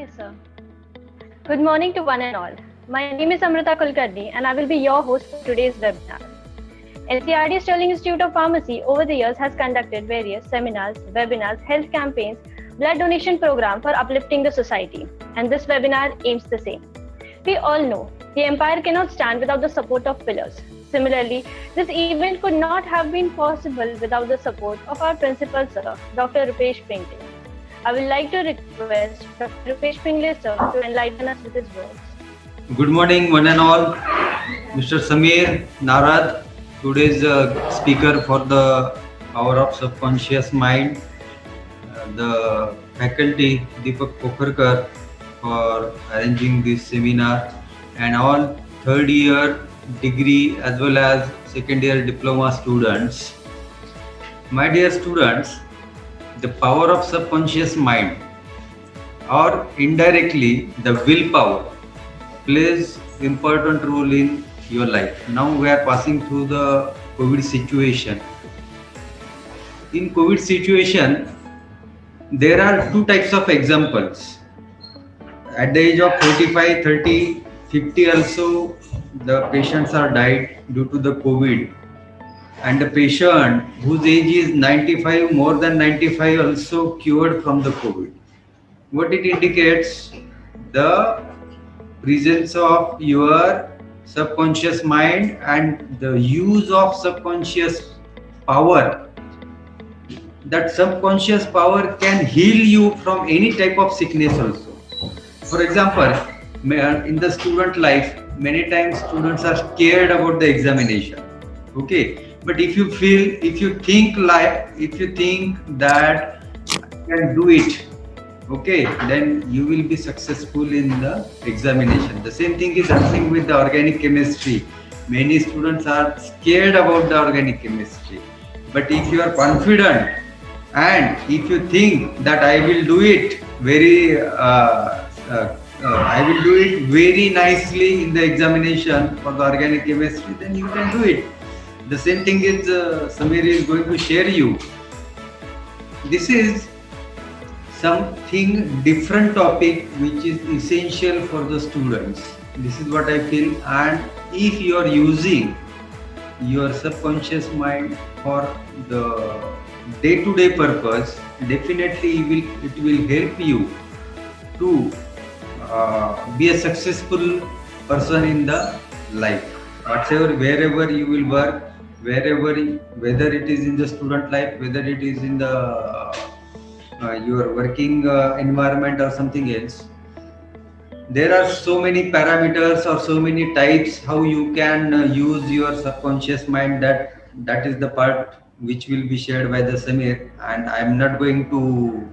you, sir. Good morning to one and all. My name is Amrita Kulkarni and I will be your host for today's webinar. NCERT Sterling Institute of Pharmacy over the years has conducted various seminars, webinars, health campaigns, blood donation program for uplifting the society, and this webinar aims the same. We all know the empire cannot stand without the support of pillars. Similarly, this event could not have been possible without the support of our principal sir, Dr. Rupesh Pingle. I would like to request Dr. Rupesh Pingle sir to enlighten us with his words. Good morning, one and all. Mr. Samir Narad, today's speaker for the power of subconscious mind. The faculty Deepak Pokharkar for arranging this seminar, and all third year degree as well as second year diploma students. My dear students, the power of subconscious mind, or indirectly the willpower, plays important role in your life. Now we are passing through the COVID situation. In COVID situation, there are two types of examples. At the age of 45, 30, 50 also, the patients are died due to the COVID. And the patient whose age is 95, more than 95, also cured from the COVID. What it indicates? The presence of your subconscious mind and the use of subconscious power. That subconscious power can heal you from any type of sickness also. For example, in the student life, many times students are scared about the examination. Okay, but if you think that you can do it, okay, then you will be successful in the examination. The same thing is happening with the organic chemistry. Many students are scared about the organic chemistry. But if you are confident and if you think that I will do it very nicely in the examination for the organic chemistry, then you can do it. The same thing is Samir is going to share you. This is something different topic which is essential for the students. This is what I feel, and if you are using your subconscious mind for the day-to-day purpose, definitely it will help you to be a successful person in the life. Wherever you will work, whether it is in the student life, whether it is in the your working environment or something else, there are so many parameters or so many types how you can use your subconscious mind. That is the part which will be shared by the Samir, and I am not going to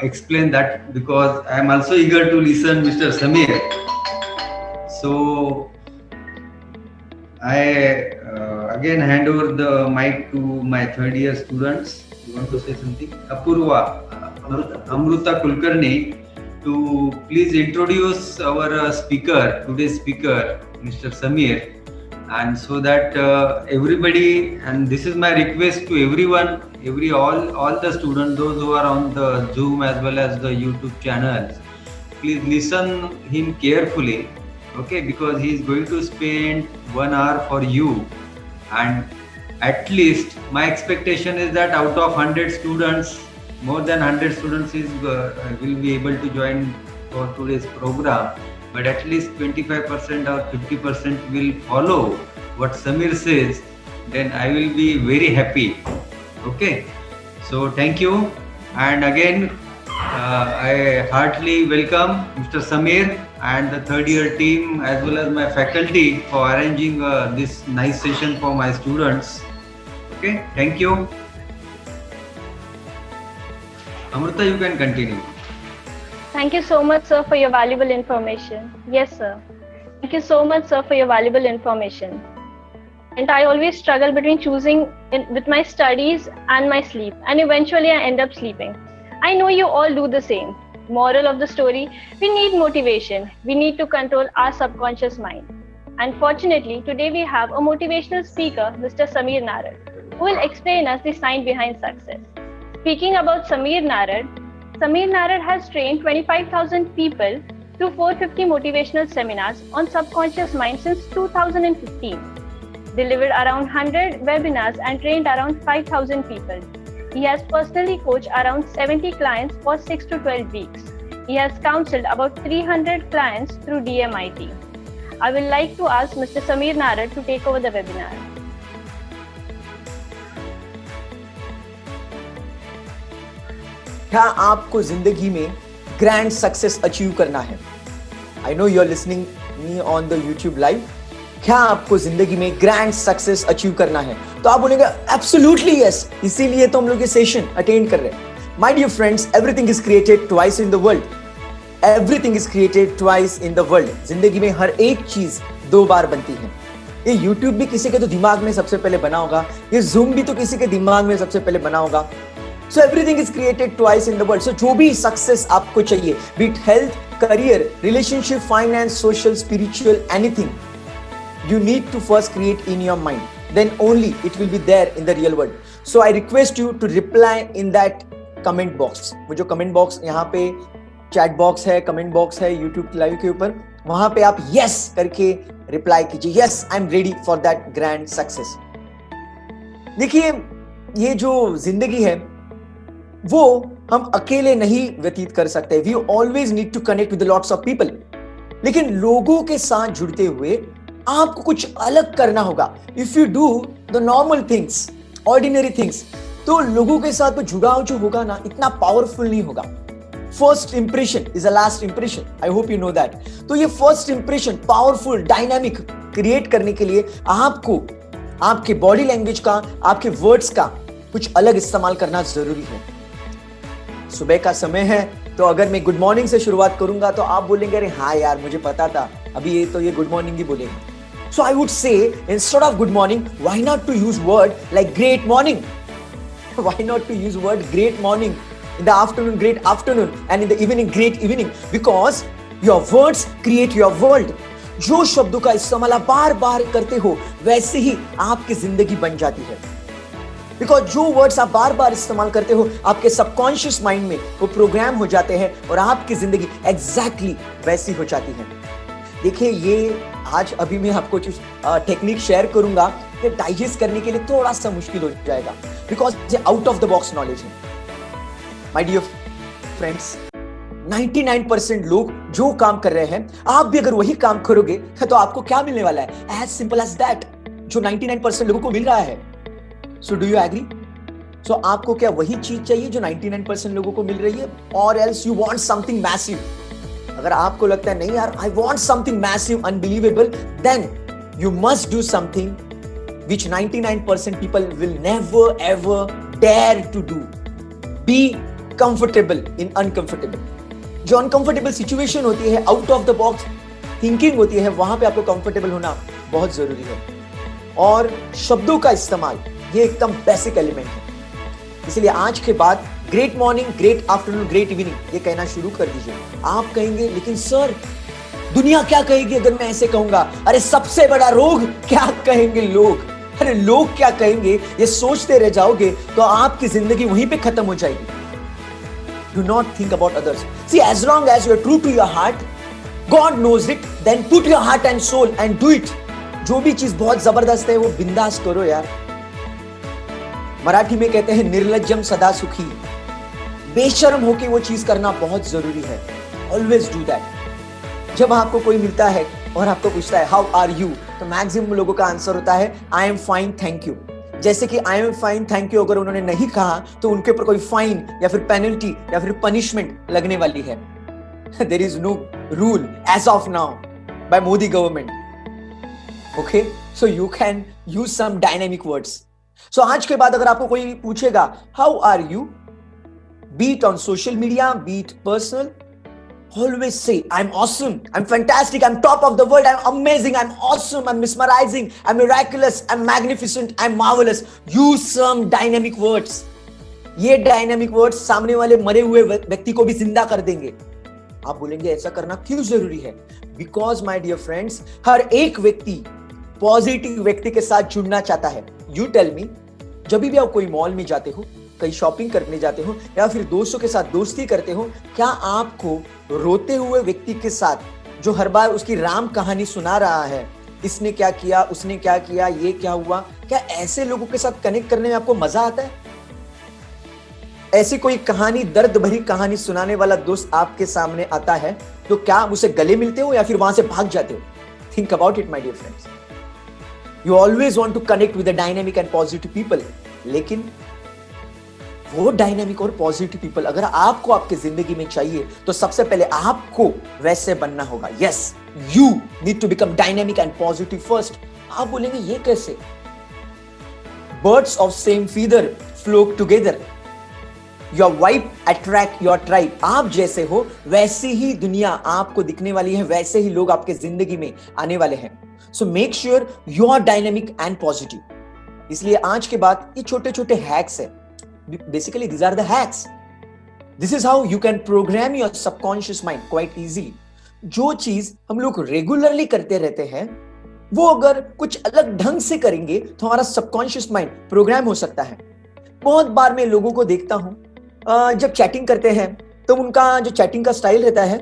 explain that because I am also eager to listen Mr. Samir. So I again hand over the mic to my third year students. You want to say something? Apurva, Amrita Kulkarni, to please introduce our speaker, today's speaker, Mr. Samir, and so that everybody, and this is my request to everyone, all the students, those who are on the Zoom as well as the YouTube channels, please listen him carefully, okay, because he is going to spend 1 hour for you, and at least my expectation is that out of 100 students, more than 100 students will be able to join for today's program, but at least 25% or 50% will follow what Samir says, then I will be very happy. Okay, so thank you, and again I heartily welcome Mr. Samir and the third year team as well as my faculty for arranging this nice session for my students. Okay, thank you. Amrita, you can continue. Thank you so much, sir, for your valuable information. Yes, sir. Thank you so much, sir, for your valuable information. And I always struggle between choosing with my studies and my sleep, and eventually I end up sleeping. I know you all do the same. Moral of the story, we need motivation. We need to control our subconscious mind. And fortunately, today we have a motivational speaker, Mr. Samir Narad, who will explain us the science behind success. Speaking about Samir Narad, Sameer Narad has trained 25,000 people through 450 motivational seminars on subconscious mind since 2015, delivered around 100 webinars and trained around 5,000 people. He has personally coached around 70 clients for 6 to 12 weeks. He has counseled about 300 clients through DMIT. I would like to ask Mr. Sameer Narad to take over the webinar. क्या आपको जिंदगी में grand success achieve करना है? I know you are listening me on the YouTube live. क्या आपको जिंदगी में ग्रैंड सक्सेस अचीव करना है? तो आप बोलेंगे एब्सोल्युटली यस, इसीलिए तो हम लोग ये सेशन अटेंड कर रहे हैं. My dear friends, everything is created twice in the world. Everything is created twice in the world. जिंदगी में हर एक चीज 2 बार बनती है. ये यूट्यूब भी किसी के तो दिमाग में सबसे पहले बना होगा, ये जूम भी तो किसी के दिमाग में सबसे पहले बना होगा. So everything is created twice in the world. So जो भी सक्सेस आपको चाहिए, be it health, career, relationship, finance, social, spiritual, anything, you need to first create in your mind. Then only it will be there in the real world. So I request you to reply in that comment box. वो जो comment box यहाँ पे chat box है, comment box है YouTube live के ऊपर, वहाँ पे आप yes करके reply कीजिए. Yes, I'm ready for that grand success. देखिए, ये जो जिंदगी है वो हम अकेले नहीं व्यतीत कर सकते. We always need to connect with lots of people. लेकिन लोगों के साथ जुड़ते हुए आपको कुछ अलग करना होगा. If you do the normal things, ordinary things, तो लोगों के साथ तो जुड़ाव जो होगा ना, इतना पावरफुल नहीं होगा. First impression is a last impression. I hope you know that. तो ये first impression powerful, dynamic create करने के लिए आपको आपके बॉडी लैंग्वेज का, आपके वर्ड्स का कुछ अलग इस्तेमाल करना जरूरी है. सुबह का समय है, तो अगर मैं गुड मॉर्निंग से शुरुआत करूंगा तो आप बोलेंगे अरे हाँ यार, मुझे पता था, अभी ये गुड मॉर्निंग ही बोलेंगे. So I would say instead of good morning, why not to use word like great morning? Why not to use word great morning, in the afternoon great afternoon, and in the evening great evening? Because your words create your world. जो शब्दों का इस्तेमाल आप बार बार करते हो, वैसे ही आपकी जिंदगी बन जाती है. बिकॉज जो वर्ड्स आप बार बार इस्तेमाल करते हो, आपके सबकॉन्शियस माइंड में वो प्रोग्राम हो जाते हैं और आपकी जिंदगी एग्जैक्टली वैसी हो जाती है. देखिए, ये आज अभी मैं आपको कुछ टेक्निक शेयर करूंगा, ये डाइजेस्ट करने के लिए थोड़ा सा मुश्किल हो जाएगा, बिकॉज ये out of the box knowledge है. माय डियर फ्रेंड्स, 99% लोग जो काम कर रहे हैं, आप भी अगर वही काम करोगे तो आपको क्या मिलने वाला है? एज सिंपल एज दैट, जो 99% लोगों को मिल रहा है. So do you agree? So आपको क्या वही चीज चाहिए जो 99% लोगों को मिल रही है, or else you want something massive? अगर आपको लगता है नहीं यार, I want something massive, unbelievable, then you must do something which 99% people will never ever dare to do. Be comfortable in uncomfortable. जो uncomfortable situation होती है, out of the box thinking होती है, वहां पे आपको comfortable होना बहुत जरूरी है. और शब्दों का इस्तेमाल, ये एकदम बेसिक एलिमेंट है. इसलिए आज के बाद great morning, great afternoon, great evening ये कहना शुरू कर दीजिए. आप कहेंगे लेकिन सर दुनिया क्या कहेगी अगर मैं ऐसे कहूंगा? अरे सबसे बड़ा रोग, क्या कहेंगे लोग? अरे लोग क्या कहेंगे, ये सोचते रह जाओगे तो आपकी जिंदगी वहीं पे खत्म हो जाएगी. Do not think about others. See, as long as you are true to your heart, God knows it, then put your heart and soul and do it. जो भी चीज बहुत जबरदस्त है वो बिंदास करो यार. मराठी में कहते हैं निर्लज्जम सदा सुखी. बेशर्म होके वो चीज करना बहुत जरूरी है. Always do that. जब आपको कोई मिलता है और आपको पूछता है हाउ आर यू, तो मैक्सिमम लोगों का आंसर होता है I am fine thank you. जैसे कि I am fine thank you अगर उन्होंने नहीं कहा तो उनके ऊपर कोई फाइन या फिर पेनल्टी या फिर पनिशमेंट लगने वाली है. There is no rule as of now by Modi government. Okay, so you can use some dynamic words. So आज के बाद अगर आपको कोई पूछेगा how are you, be it on social media, be it personal, always say I'm awesome, I'm fantastic, I'm top of the world, I'm amazing, I'm awesome, I'm mesmerizing, I'm miraculous, I'm magnificent, I'm marvelous. Use some dynamic words. ये dynamic words सामने वाले मरे हुए व्यक्ति को भी जिंदा कर देंगे. आप बोलेंगे ऐसा करना क्यों जरूरी है? बिकॉज माय डियर फ्रेंड्स, हर एक व्यक्ति पॉजिटिव व्यक्ति के साथ जुड़ना चाहता है. यू टेल मी, जब भी आप कोई मॉल में जाते हो, कहीं शॉपिंग करने जाते हो या फिर दोस्तों के साथ दोस्ती करते हो, क्या आपको रोते हुए व्यक्ति के साथ जो हर बार उसकी राम कहानी सुना रहा है, इसने क्या किया, उसने क्या किया, ये क्या हुआ, क्या ऐसे लोगों के साथ कनेक्ट करने में आपको मजा आता है? ऐसी कोई कहानी, दर्द भरी कहानी सुनाने वाला दोस्त आपके सामने आता है तो क्या आप उसे गले मिलते हो या फिर वहां से भाग जाते हो? Think about it my dear friends. You always want to connect with the dynamic and positive people, लेकिन वो डायनेमिक और पॉजिटिव पीपल अगर आपको आपकी जिंदगी में चाहिए तो सबसे पहले आपको वैसे बनना होगा. Yes, you need to become dynamic and positive first. आप बोलेंगे ये कैसे? Birds of same feather flock together. Your vibe attract your tribe. आप जैसे हो वैसी ही दुनिया आपको दिखने वाली है, वैसे ही लोग आपके जिंदगी में आने वाले हैं. So make sure you are dynamic and positive. इसलिए आज के बाद ये छोटे छोटे हैक्स है. Basically these are the hacks. This is how you can program your subconscious mind quite easily. जो चीज हम लोग रेगुलरली करते रहते हैं वो अगर कुछ अलग ढंग से करेंगे तो हमारा सबकॉन्शियस माइंड प्रोग्राम हो सकता है. बहुत बार मैं लोगों को देखता हूं जब चैटिंग करते हैं तो उनका जो चैटिंग का स्टाइल रहता है,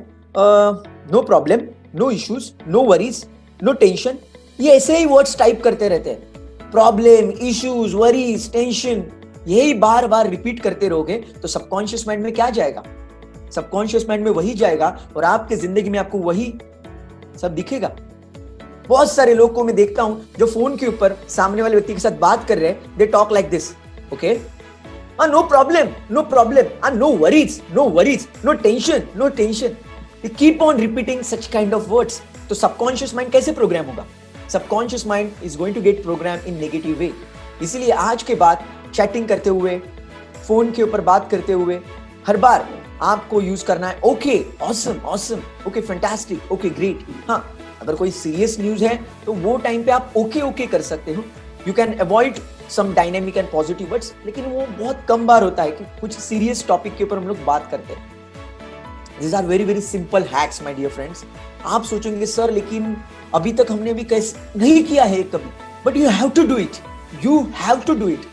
no problem, no issues, no worries, no tension, ये ऐसे ही वर्ड्स टाइप करते रहते हैं. प्रॉब्लम, इश्यूज, वरीज, टेंशन, यही बार बार रिपीट करते रहोगे तो सबकॉन्शियस माइंड में क्या जाएगा? सबकॉन्शियस माइंड में वही जाएगा और आपके जिंदगी में आपको वही सब दिखेगा. बहुत सारे लोगों को मैं देखता हूं जो फोन के ऊपर सामने वाले व्यक्ति के साथ बात कर रहे हैं, they talk like this. Okay, no problem, no problem, no worries, no worries, no tension, no tension. They keep on repeating such kind of words. तो सबकॉन्शियस माइंड कैसे प्रोग्राम होगा? Subconscious mind is going to get program in negative way. इसीलिए आज के बाद chatting करते हुए, phone के ऊपर बात करते हुए हर बार आपको यूज करना है okay, awesome, awesome, okay, fantastic, okay, great. हाँ, अगर कोई सीरियस न्यूज है तो वो टाइम पे आप ओके ओके कर सकते हो. You can avoid some dynamic and positive words, लेकिन वो बहुत कम बार होता है कि कुछ सीरियस टॉपिक के ऊपर हम लोग बात करते हैं. These are very very simple hacks my dear friends. आप सोचेंगे सर लेकिन अभी तक हमने भी कैसे नहीं किया है कभी, but you have to do it. You have to do it.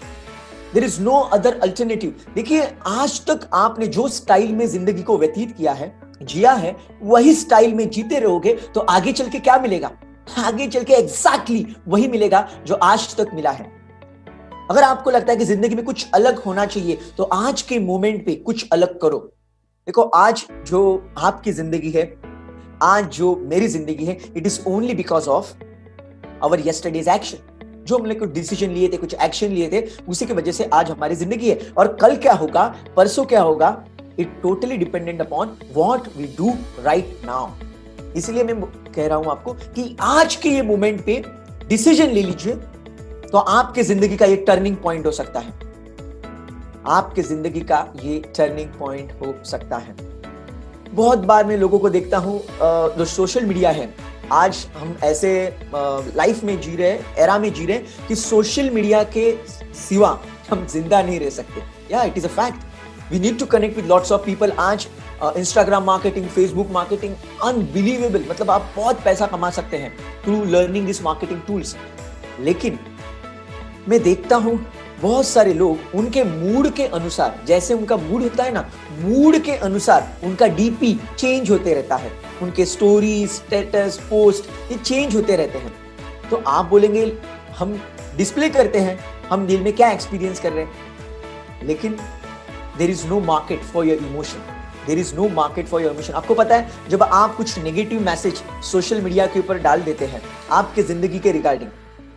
There is no other alternative. देखिए, आज तक आपने जो स्टाइल में जिंदगी को व्यतीत किया है, जिया है, वही स्टाइल में जीते रहोगे तो आगे चल के क्या मिलेगा? आगे चल के एग्जैक्टली वही मिलेगा जो आज तक मिला है. अगर आपको लगता है कि जिंदगी में कुछ अलग होना चाहिए तो आज के मोमेंट पे कुछ अलग करो. देखो, आज जो आपकी जिंदगी है, आज जो मेरी जिंदगी है, it is only because of our yesterday's action. जो हमने कुछ डिसीजन लिए थे, कुछ एक्शन लिए थे, उसी की वजह से आज हमारी जिंदगी है. और कल क्या होगा, परसों क्या होगा, it totally dependent upon what we do right now. इसलिए मैं कह रहा हूं आपको कि आज के ये मोमेंट पे डिसीजन ले लीजिए तो आपके जिंदगी का ये टर्निंग पॉइंट हो सकता है. आपके जिंदगी का ये टर्निंग पॉइंट हो सकता है. बहुत बार मैं लोगों को देखता हूं जो सोशल मीडिया है, आज हम ऐसे लाइफ में जी रहे हैं, एरा में जी रहे हैं कि सोशल मीडिया के सिवा हम जिंदा नहीं रह सकते. या it is a fact. We need to connect with lots of people. आज Instagram marketing, Facebook marketing, unbelievable. मतलब आप बहुत पैसा कमा सकते हैं through learning this marketing tools. लेकिन मैं देखता हूं बहुत सारे लोग उनके मूड के अनुसार, जैसे उनका मूड होता है ना, मूड के अनुसार उनका डीपी चेंज होते रहता है. उनके स्टोरी, स्टेटस, पोस्ट ये चेंज होते रहते हैं. तो आप बोलेंगे हम डिस्प्ले करते हैं, हम दिल में क्या एक्सपीरियंस कर रहे हैं, लेकिन there is no market for your emotion. There is no market for your emotion. आपको पता है, जब आप कुछ नेगेटिव मैसेज सोशल मीडिया के ऊपर डाल देते हैं आपके जिंदगी के रिगार्डिंग,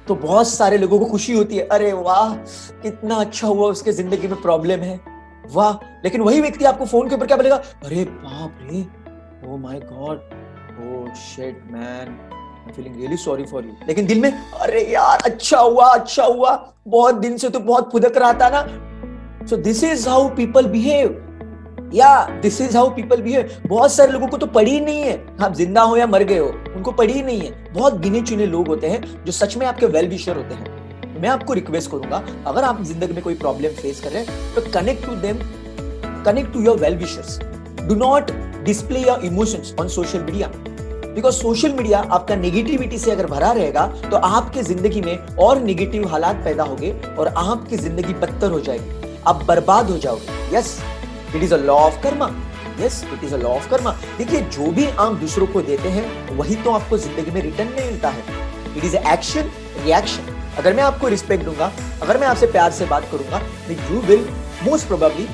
तो बहुत सारे लोगों को खुशी होती है, अरे वाह कितना अच्छा हुआ, उसके जिंदगी में प्रॉब्लम है, वाह. लेकिन वही व्यक्ति आपको फोन के ऊपर क्या बोलेगा, अरे बाप रे, oh my God, oh shit man, I'm feeling really sorry for you. लेकिन दिल में अरे यार अच्छा हुआ, बहुत दिन से तो बहुत फुदक रहा था ना. So this is how people behave. Yeah, this is how people behave. बहुत सारे लोगों को तो पड़ी ही नहीं है, आप जिंदा हो या मर गए हो, उनको पड़ी ही नहीं है. बहुत गिने चुने लोग होते हैं जो सच में आपके वेल विशर होते हैं. मैं आपको रिक्वेस्ट करूंगा, अगर आप जिंदगी में कोई प्रॉब्लम फेस कर रहे हैं तो connect to them, connect to your well wishers. Do not display your emotions on social media, because social media आपका नेगेटिविटी से अगर भरा रहेगा तो आपके जिंदगी में और नेगेटिव हालात पैदा होंगे और आपकी जिंदगी बदतर हो जाएगी. आप बर्बाद हो जाओगे। Yes, it is a law of Karma. Yes, it is a law of Karma. देखिए, जो भी आप दूसरों को देते हैं वही तो आपको जिंदगी में रिटर्न में मिलता है। It is action reaction. अगर मैं आपको रिस्पेक्ट दूंगा, अगर मैं आपसे प्यार से बात करूंगा, you will most probably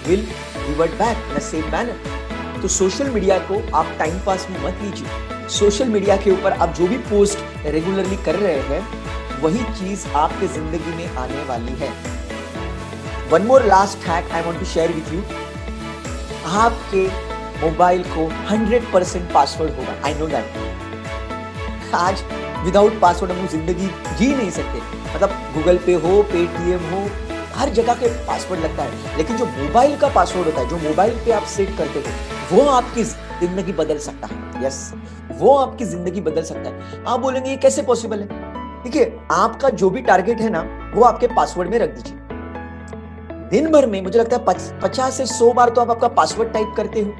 will revert back in the same manner. तो सोशल मीडिया को आप टाइम पास में मत लीजिए। सोशल मीडिया के ऊपर आप जो भी पोस्ट रेगुलरली कर रहे हैं वही चीज आपके जिंदगी में आने वाली है। One more last hack I want to share with you. आपके मोबाइल को 100% पासवर्ड होगा। I know that. आज विदाउट पासवर्ड हम जिंदगी जी नहीं सकते। मतलब गूगल पे हो, पेटीएम हो, हर जगह के पासवर्ड लगता है, लेकिन जो मोबाइल का पासवर्ड होता है, जो मोबाइल पे आप सेट करते हो, वो आपकी जिंदगी बदल सकता है। यस, वो आपकी जिंदगी बदल सकता है। आप बोलेंगे ये कैसे पॉसिबल है? देखिए, आपका जो भी टारगेट है ना, वो आपके पासवर्ड में रख दीजिए। दिन भर में मुझे लगता है 50 से 100 बार तो आप आपका पासवर्ड टाइप करते हो,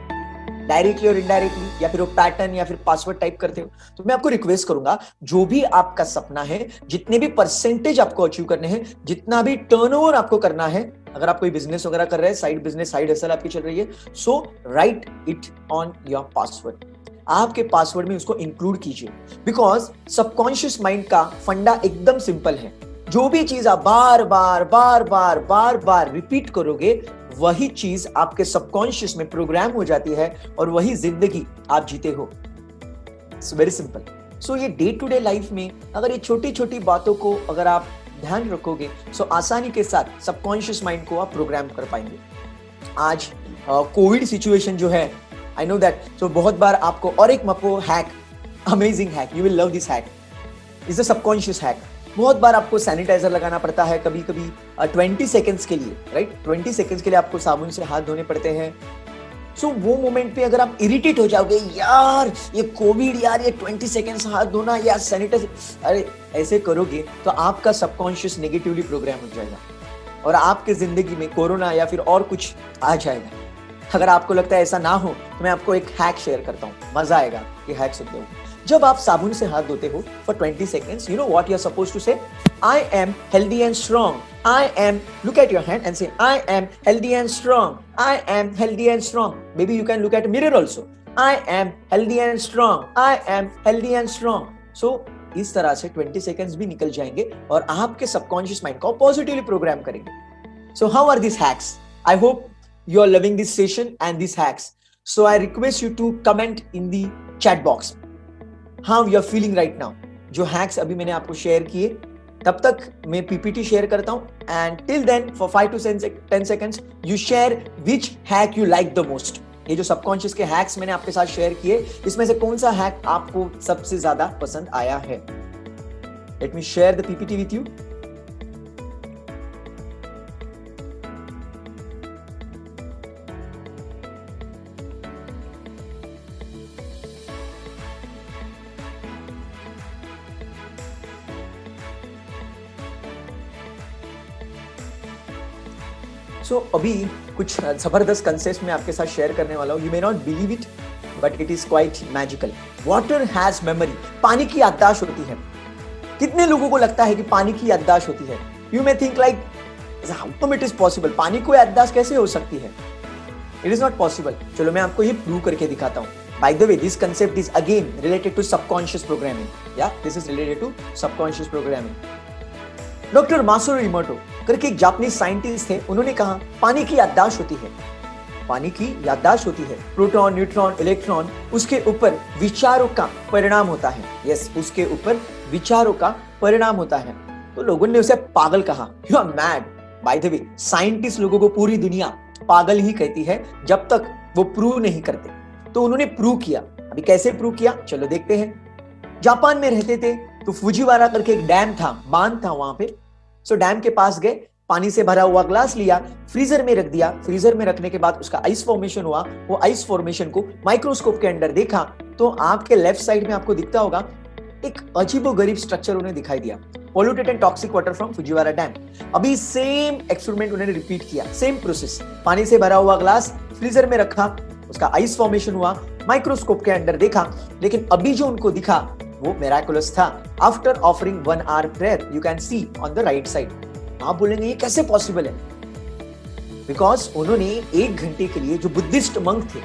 डायरेक्टली और इनडायरेक्टली, या फिर वो पैटर्न या फिर पासवर्ड टाइप करते हो। तो मैं आपको रिक्वेस्ट करूंगा, जो भी आपका सपना है, जितने भी परसेंटेज आपको अचीव करने हैं, जितना भी टर्नओवर आपको करना है, अगर आप कोई बिजनेस वगैरह कर रहे हैं, साइड बिजनेस, साइड हसल आपकी चल रही है, so write it on your password. आपके पासवर्ड में उसको इंक्लूड कीजिए, बिकॉज सबकॉन्शियस माइंड का फंडा एकदम सिंपल है। जो भी चीज आप बार बार रिपीट करोगे, वही चीज आपके सबकॉन्शियस में प्रोग्राम हो जाती है और वही जिंदगी आप जीते हो। It's very simple. सो ये डे टू डे लाइफ में अगर ये छोटी छोटी बातों को अगर आप ध्यान रखोगे, सो आसानी के साथ सबकॉन्शियस माइंड को आप प्रोग्राम कर पाएंगे। आज कोविड सिचुएशन जो है, आई नो दैट, सो बहुत बार आपको, और एक मको hack, amazing hack, you will love this hack, is a subconscious hack. बहुत बार आपको सैनिटाइजर लगाना पड़ता है, कभी कभी 20 सेकेंड्स के लिए, राइट, 20 सेकेंड्स के लिए आपको साबुन से हाथ धोने पड़ते हैं। सो वो मोमेंट पे अगर आप इरिटेट हो जाओगे, यार ये कोविड, यार ये 20 सेकेंड्स हाथ धोना, यार सैनिटाइजर, अरे ऐसे करोगे तो आपका सबकॉन्शियस नेगेटिवली प्रोग्राम हो जाएगा और आपके जिंदगी में कोरोना या फिर और कुछ आ जाएगा। अगर आपको लगता है ऐसा ना हो, तो मैं आपको एक हैक शेयर करता हूँ, मजा आएगा ये हैक सुनते हो। जब आप साबुन से हाथ धोते हो for 20 seconds, you know what you are supposed to say? I am healthy and strong. I am, look at your hand and say, I am healthy and strong. I am healthy and strong. Maybe you can look at a mirror also. I am healthy and strong. I am healthy and strong. So, इस तरह से 20 seconds भी निकल जाएंगे और आपके subconscious mind को positively programme करेंगे। So, how are these hacks? I hope you are loving this session and these hacks. So, I request you to comment in the chat box. How you are feeling right now? जो hacks अभी मैंने आपको share किए, तब तक मैं PPT share करता हूं, and till then for 5 to 10 seconds you share which hack you like the most. ये जो सबकॉन्शियस के हैक्स मैंने आपके साथ शेयर किए, इसमें से कौन सा हैक आपको सबसे ज्यादा पसंद आया है? Let me share the PPT with you. So अभी कुछ जबरदस्त कंसेप्ट मैं आपके साथ शेयर करने वाला हूँ। You may not believe it, but it is quite magical. Water has memory. पानी की याददाश्त होती है। कितने लोगों को लगता है कि पानी की याददाश्त होती है? You may think like, how it is possible? पानी को याददाश्त कैसे हो सकती है? It is not possible. चलो मैं आपको ये प्रूव करके दिखाता हूँ। By the way, this concept is again related to subconscious programming. या this is related to subconscious programming. Doctor Masaru Emoto करके एक जापानीज साइंटिस्ट थे, उन्होंने कहा पानी की याददाश्त होती है। पानी की याददाश्त होती है। प्रोटॉन, न्यूट्रॉन, इलेक्ट्रॉन, उसके ऊपर विचारों का परिणाम होता है। यस, उसके ऊपर विचारों का परिणाम होता है। तो लोगों ने उसे पागल कहा। You are mad. By the way, scientist लोगों को पूरी दुनिया पागल ही कहती है जब तक वो प्रूव नहीं करते। तो उन्होंने प्रूव किया। अभी कैसे प्रूव किया, चलो देखते हैं। जापान में रहते थे, तो फुजीवारा करके एक डैम था, बांध था वहां पे। सो डैम के पास गए, पानी से भरा हुआ ग्लास लिया, फ्रीजर में रख दिया। फ्रीजर में रखने के बाद उसका आइस फॉर्मेशन हुआ। वो आइस फॉर्मेशन को माइक्रोस्कोप के अंदर देखा, तो आपके लेफ्ट साइड में आपको दिखता होगा एक अजीबोगरीब स्ट्रक्चर उन्हें दिखाई दिया। Polluted and toxic water from Fujiwara dam. अभी सेम एक्सपेरिमेंट उन्होंने रिपीट किया, सेम प्रोसेस। पानी से भरा हुआ ग्लास फ्रीजर में रखा, उसका आइस फॉर्मेशन हुआ, माइक्रोस्कोप के अंदर देखा, लेकिन अभी जो उनको दिखा वो मिराकुलस था। After offering 1 hour prayer, you can see on the right side. आप बोलेंगे ये कैसे पॉसिबल है? बिकॉज उन्होंने 1 घंटे के लिए जो बुद्धिस्ट मंक थे,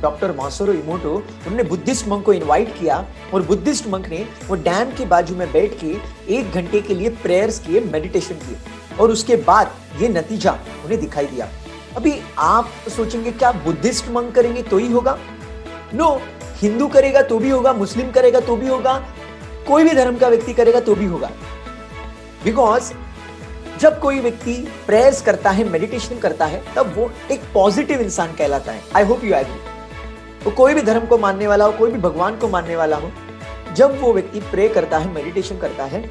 डॉक्टर मासारू इमोटो, उन्होंने बुद्धिस्ट मंक को इनवाइट किया और बुद्धिस्ट मंक ने वो डैम के बाजू में बैठ के 1 घंटे के लिए प्रेयर्स किए, मेडिटेशन किए और उसके बाद ये नतीजा उन्हें दिखाई दिया। अभी आप सोचेंगे क्या बुद्धिस्ट मंक करेंगे तो ही होगा? नो, हिंदू करेगा तो भी होगा, मुस्लिम करेगा तो भी होगा, कोई भी धर्म का व्यक्ति करेगा तो भी होगा। बिकॉज जब कोई व्यक्ति प्रेयर्स करता है, मेडिटेशन करता है, तब वो एक पॉजिटिव इंसान कहलाता है। I hope you agree. वो कोई भी धर्म को मानने वाला हो, कोई भी भगवान को मानने वाला हो, जब वो व्यक्ति प्रे करता है, मेडिटेशन करता है,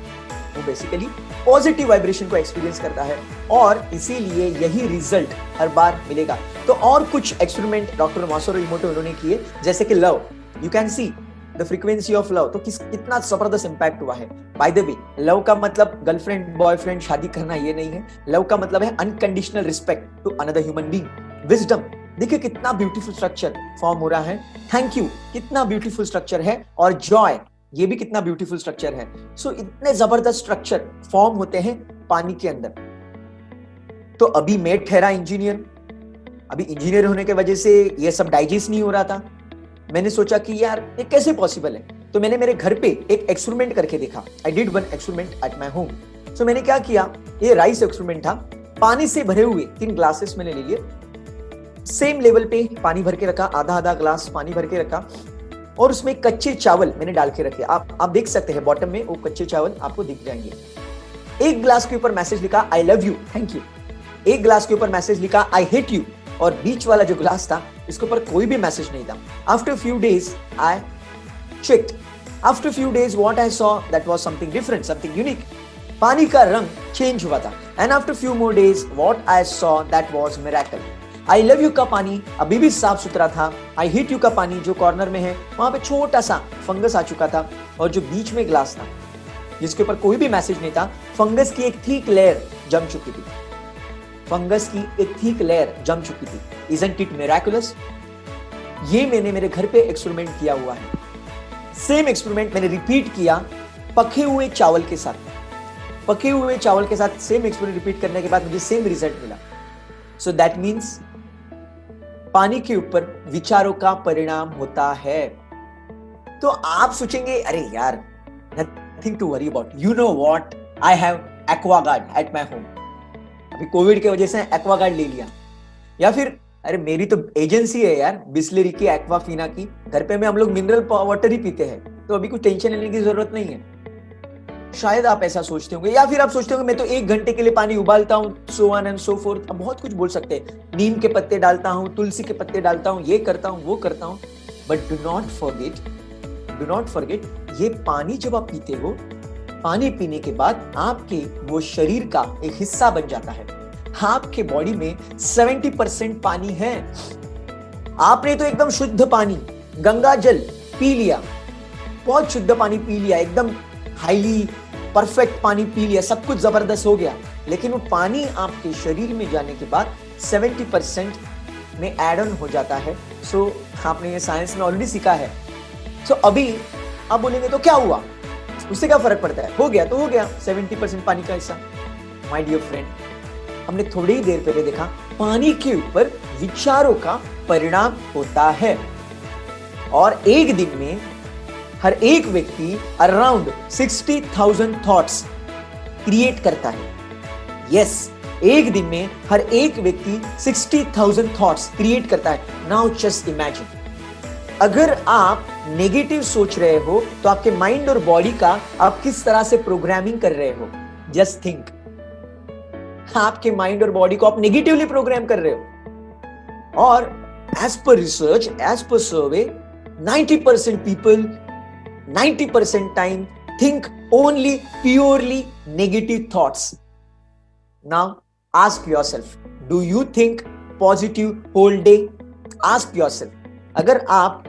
वो बेसिकली पॉजिटिव वाइब्रेशन को एक्सपीरियंस करता है और इसीलिए यही रिजल्ट हर बार मिलेगा। तो और कुछ एक्सपेरिमेंट डॉक्टर मासारू इमोटो उन्होंने किए, जैसे कि love, you can see the frequency of love, तो कितना जबरदस्त इंपैक्ट हुआ है। बाय द वे, लव का मतलब गर्लफ्रेंड बॉयफ्रेंड शादी करना ये नहीं है। लव का मतलब है unconditional respect to another human being. Wisdom, देखिए कितना ब्यूटीफुल स्ट्रक्चर फॉर्म हो रहा है। थैंक यू, कितना ब्यूटीफुल स्ट्रक्चर है। और जॉय, ये भी कितना ब्यूटीफुल स्ट्रक्चर है। सो इतने जबरदस्त स्ट्रक्चर फॉर्म होते हैं पानी के अंदर। तो अभी मैं ठहरा इंजीनियर, अभी इंजीनियर होने के वजह से ये सब डाइजेस्ट नहीं हो रहा था। मैंने सोचा कि यार ये कैसे पॉसिबल है, तो मैंने मेरे घर पे एक एक्सपेरिमेंट करके देखा। I did one experiment at my home. So मैंने क्या किया, ये राइस एक्सपेरिमेंट था। पानी से भरे हुए 3 ग्लासेस मैंने ले लिए, सेम लेवल पे पानी भर के रखा, आधा ग्लास पानी भर के रखा और उसमें कच्चे चावल मैंने डाल के रखे। आप देख सकते हैं बॉटम में वो कच्चे चावल आपको दिख जाएंगे। 1 ग्लास के ऊपर मैसेज लिखा I love you, thank you. 1 glass के ऊपर मैसेज लिखा आई हेट यू, और बीच वाला जो ग्लास था इसके ऊपर कोई भी मैसेज नहीं था। After few days I checked. After few days, what I saw that was something different, something unique. पानी का रंग चेंज हुआ था। And after few more days, what I saw that was miracle. I love you का पानी अभी भी साफ सुथरा था। I hate you का पानी जो कॉर्नर में है, वहां पे छोटा सा फंगस आ चुका था, और जो बीच में ग्लास था जिसके ऊपर कोई भी मैसेज नहीं था, फंगस की एक थिक लेयर जम चुकी थी। फंगस की एक थिक लेयर जम चुकी थी। Isn't it miraculous? ये मैंने मेरे घर पे एक्सपेरिमेंट किया हुआ है। सेम एक्सपेरिमेंट मैंने रिपीट किया पके हुए चावल के साथ। पके हुए चावल के साथ सेम एक्सपेरिमेंट रिपीट करने के बाद मुझे सेम रिजल्ट मिला। सो दैट मीन्स पानी के ऊपर विचारों का परिणाम होता है। तो आप सोचेंगे अरे यार, nothing to worry about, you know what, I have Aquaguard at my home. अभी कोविड की वजह से एक्वागार्ड ले लिया, या फिर अरे मेरी तो एजेंसी है यार बिस्लेरी की, एक्वाफिना की, घर पे में हम लोग मिनरल वाटर ही पीते हैं, तो अभी कुछ टेंशन लेने की जरूरत नहीं है। शायद आप ऐसा सोचते होंगे, या फिर आप सोचते होंगे मैं तो 1 घंटे के लिए पानी उबालता हूँ, so on and so fourth. अब बहुत कुछ बोल सकते हैं, नीम के पत्ते डालता हूँ, तुलसी के पत्ते डालता हूँ, ये करता हूँ, वो करता हूँ। बट डू नॉट फॉरगेट, ये पानी जब आप पीते हो, पानी पीने के बाद आपके वो शरीर का एक हिस्सा बन जाता है। आपके बॉडी में 70% पानी है। आपने तो एकदम शुद्ध पानी, गंगा जल पी लिया, बहुत शुद्ध पानी पी लिया, एकदम हाईली परफेक्ट पानी पी लिया, सब कुछ जबरदस्त हो गया, लेकिन वो पानी आपके शरीर में जाने के बाद 70% में एड ऑन हो जाता है। सो आपने ये साइंस में ऑलरेडी सीखा है। सो अभी आप बोलेंगे तो क्या हुआ, उससे क्या फर्क पड़ता है, हो गया तो हो गया 70% पानी का हिस्सा। माय डियर फ्रेंड, हमने थोड़ी ही देर पहले देखा पानी के ऊपर विचारों का परिणाम होता है, और एक दिन में हर एक व्यक्ति अराउंड 60,000 थॉट्स क्रिएट करता है। यस, एक दिन में हर एक व्यक्ति 60,000 थॉट्स क्रिएट करता है। नाउ जस्ट इमेजिन, अगर आप नेगेटिव सोच रहे हो तो आपके माइंड और बॉडी का आप किस तरह से प्रोग्रामिंग कर रहे हो। जस्ट थिंक, आपके माइंड और बॉडी को आप नेगेटिवली प्रोग्राम कर रहे हो। और एज पर रिसर्च, एज पर survey, 90% people 90% time think only purely negative thoughts. Now ask yourself, do you think positive whole day? Ask yourself, अगर आप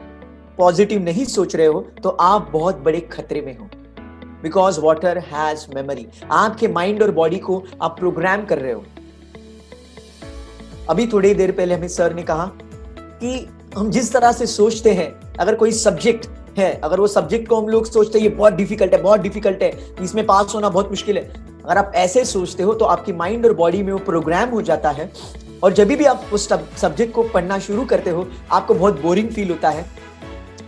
पॉजिटिव नहीं सोच रहे हो तो आप बहुत बड़े खतरे में हो। बिकॉज वाटर हैज मेमोरी, आपके माइंड और बॉडी को आप प्रोग्राम कर रहे हो। अभी थोड़ी देर पहले हमें सर ने कहा कि हम जिस तरह से सोचते हैं, अगर कोई सब्जेक्ट है, अगर वो सब्जेक्ट को हम लोग सोचते हैं ये बहुत डिफिकल्ट है, इसमें पास होना बहुत मुश्किल है, अगर आप ऐसे सोचते हो तो आपकी माइंड और बॉडी में वो प्रोग्राम हो जाता है और जब भी आप उस सब्जेक्ट को पढ़ना शुरू करते हो आपको बहुत बोरिंग फील होता है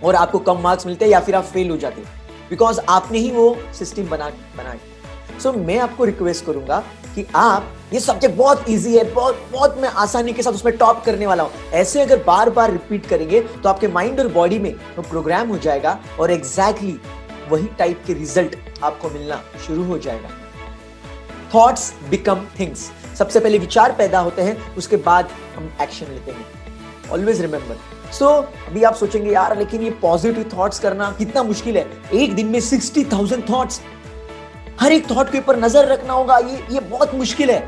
और आपको कम मार्क्स मिलते हैं या फिर आप फेल हो जाते हो, बिकॉज आपने ही वो सिस्टम बना सो मैं आपको रिक्वेस्ट करूंगा कि आप, ये सब्जेक्ट बहुत इजी है, बहुत मैं आसानी के साथ उसमें टॉप करने वाला हूं, ऐसे अगर बार बार रिपीट करेंगे तो आपके माइंड और बॉडी में वो प्रोग्राम हो जाएगा और एग्जैक्टली वही टाइप के रिजल्ट आपको मिलना शुरू हो जाएगा। Thoughts become things. सबसे पहले विचार पैदा होते हैं, उसके बाद हम एक्शन लेते हैं। Always remember. सो अभी आप सोचेंगे यार लेकिन ये पॉजिटिव थॉट्स करना कितना मुश्किल है, एक दिन में 60,000 थॉट्स, हर एक थॉट के ऊपर नजर रखना होगा, ये बहुत मुश्किल है।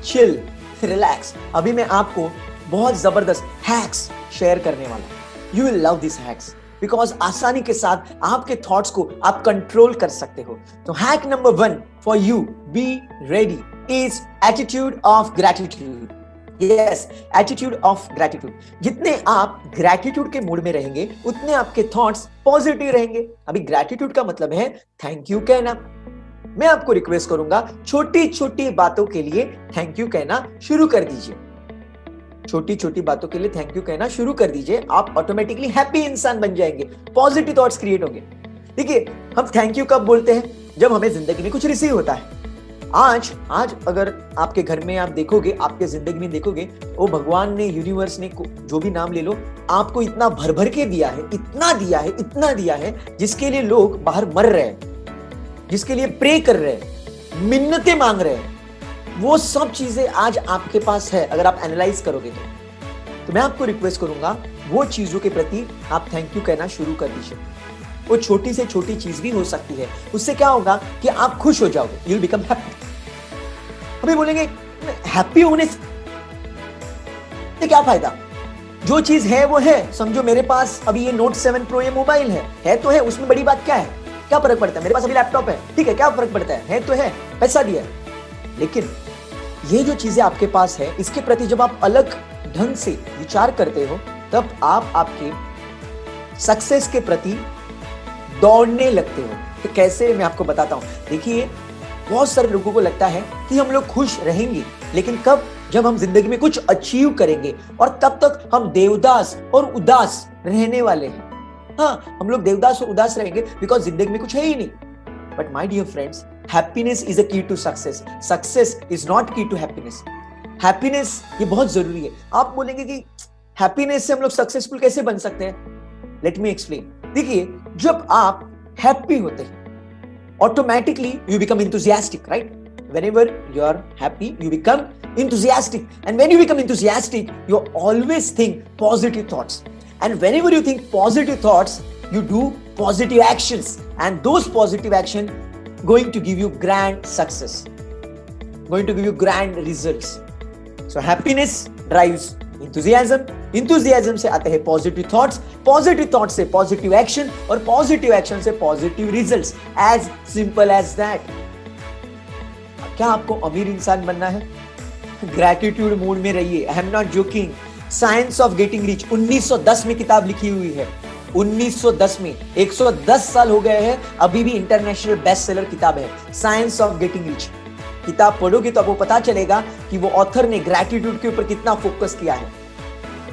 Chill, relax. अभी मैं आपको बहुत जबरदस्त हैक्स शेयर करने वाला हूं। You will love this hacks because आसानी के साथ आपके थॉट्स को आप कंट्रोल कर सकते हो। तो hack number 1 for you, be ready, is attitude of gratitude. Yes, attitude of gratitude. जितने आप ग्रैटिट्यूड के मूड में रहेंगे उतने आपके थॉट्स पॉजिटिव रहेंगे। अभी ग्रैटिट्यूड का मतलब है थैंक यू कहना। मैं आपको रिक्वेस्ट करूंगा छोटी छोटी बातों के लिए थैंक यू कहना शुरू कर दीजिए। छोटी छोटी बातों के लिए थैंक यू कहना शुरू कर दीजिए, आप ऑटोमेटिकली हैप्पी इंसान बन जाएंगे, पॉजिटिव थॉट्स क्रिएट होंगे। देखिए हम थैंक यू कब बोलते हैं, जब हमें जिंदगी में कुछ रिसीव होता है। आज अगर आपके घर में आप देखोगे, आपके जिंदगी में देखोगे, वो भगवान ने, यूनिवर्स ने, जो भी नाम ले लो, आपको इतना भर भर के दिया है, इतना दिया है जिसके लिए लोग बाहर मर रहे हैं, जिसके लिए प्रे कर रहे हैं, मिन्नतें मांग रहे हैं, वो सब चीजें आज आपके पास है। अगर आप एनालाइज करोगे तो मैं आपको रिक्वेस्ट करूंगा वो चीजों के प्रति आप थैंक यू कहना शुरू कर दीजिए। वो छोटी से छोटी चीज भी हो सकती है, उससे क्या होगा कि आप खुश हो जाओगे, यू विल बिकम हैप्पी। अभी बोलेंगे हैप्पी होने से क्या फायदा, जो चीज है वो है। समझो मेरे पास अभी ये Note 7 Pro ये मोबाइल है तो है, उसमें बड़ी बात क्या है, क्या फर्क पड़ता है। मेरे पास अभी लैपटॉप है, ठीक है, क्या फर्क पड़ता है तो है, पैसा दिया। लेकिन ये जो चीजें आपके पास है, इसके प्रति जब आप अलग ढंग से विचार करते हो तब आप आपके सक्सेस के प्रति दौड़ने लगते हो। तो कैसे, मैं आपको बताता हूं। देखिए बहुत सारे लोगों को लगता है कि हम लोग खुश रहेंगे, लेकिन कब, जब हम जिंदगी में कुछ अचीव करेंगे, और तब तक हम देवदास और उदास रहने वाले हैं। हाँ, हम लोग देवदास और उदास रहेंगे बिकॉज जिंदगी में कुछ है ही नहीं। But my dear friends, happiness is a key to success, success is not key to happiness. Happiness ये बहुत जरूरी है। आप बोलेंगे कि हैप्पीनेस से हम लोग सक्सेसफुल कैसे बन सकते हैं, लेट मी एक्सप्लेन। देखिए जब आप हैप्पी होते हैं automatically you become enthusiastic, right? Whenever you are happy you become enthusiastic, and when you become enthusiastic you always think positive thoughts, and whenever you think positive thoughts you do positive actions, and those positive action going to give you grand success, going to give you grand results. So happiness drives enthusiasm, enthusiasm से आते हैं positive thoughts, positive thoughts से positive action, और positive action से positive results. As simple as that. क्या आपको अमीर इंसान बनना है? ग्रैटिट्यूड मूड में रहिए। I am not joking. Science of getting rich 1910 में किताब लिखी हुई है, 1910 में। 110 साल हो गए हैं, अभी भी इंटरनेशनल बेस्ट सेलर किताब है साइंस ऑफ गेटिंग रिच। किताब पढ़ोगे तो आपको पता चलेगा कि वो ऑथर ने ग्रैटिट्यूड के ऊपर कितना फोकस किया है।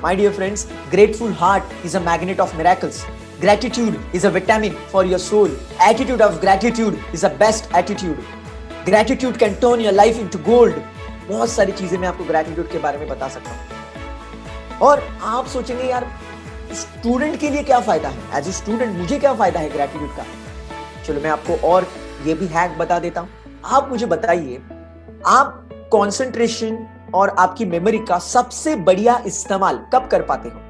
My dear friends, grateful heart is a magnet of miracles. Gratitude is a vitamin for your soul. Attitude of gratitude is a best attitude. Gratitude can turn your life into gold. बहुत सारी चीजें मैं आपको gratitude के बारे में बता सकता हूं। और आप सोचेंगे यार स्टूडेंट के लिए क्या फायदा है, एज ए स्टूडेंट मुझे क्या फायदा है ग्रैटिट्यूड का। चलो मैं आपको और ये भी हैक बता देता हूं। आप मुझे बताइए, आप कंसंट्रेशन और आपकी मेमोरी का सबसे बढ़िया इस्तेमाल कब कर पाते हो?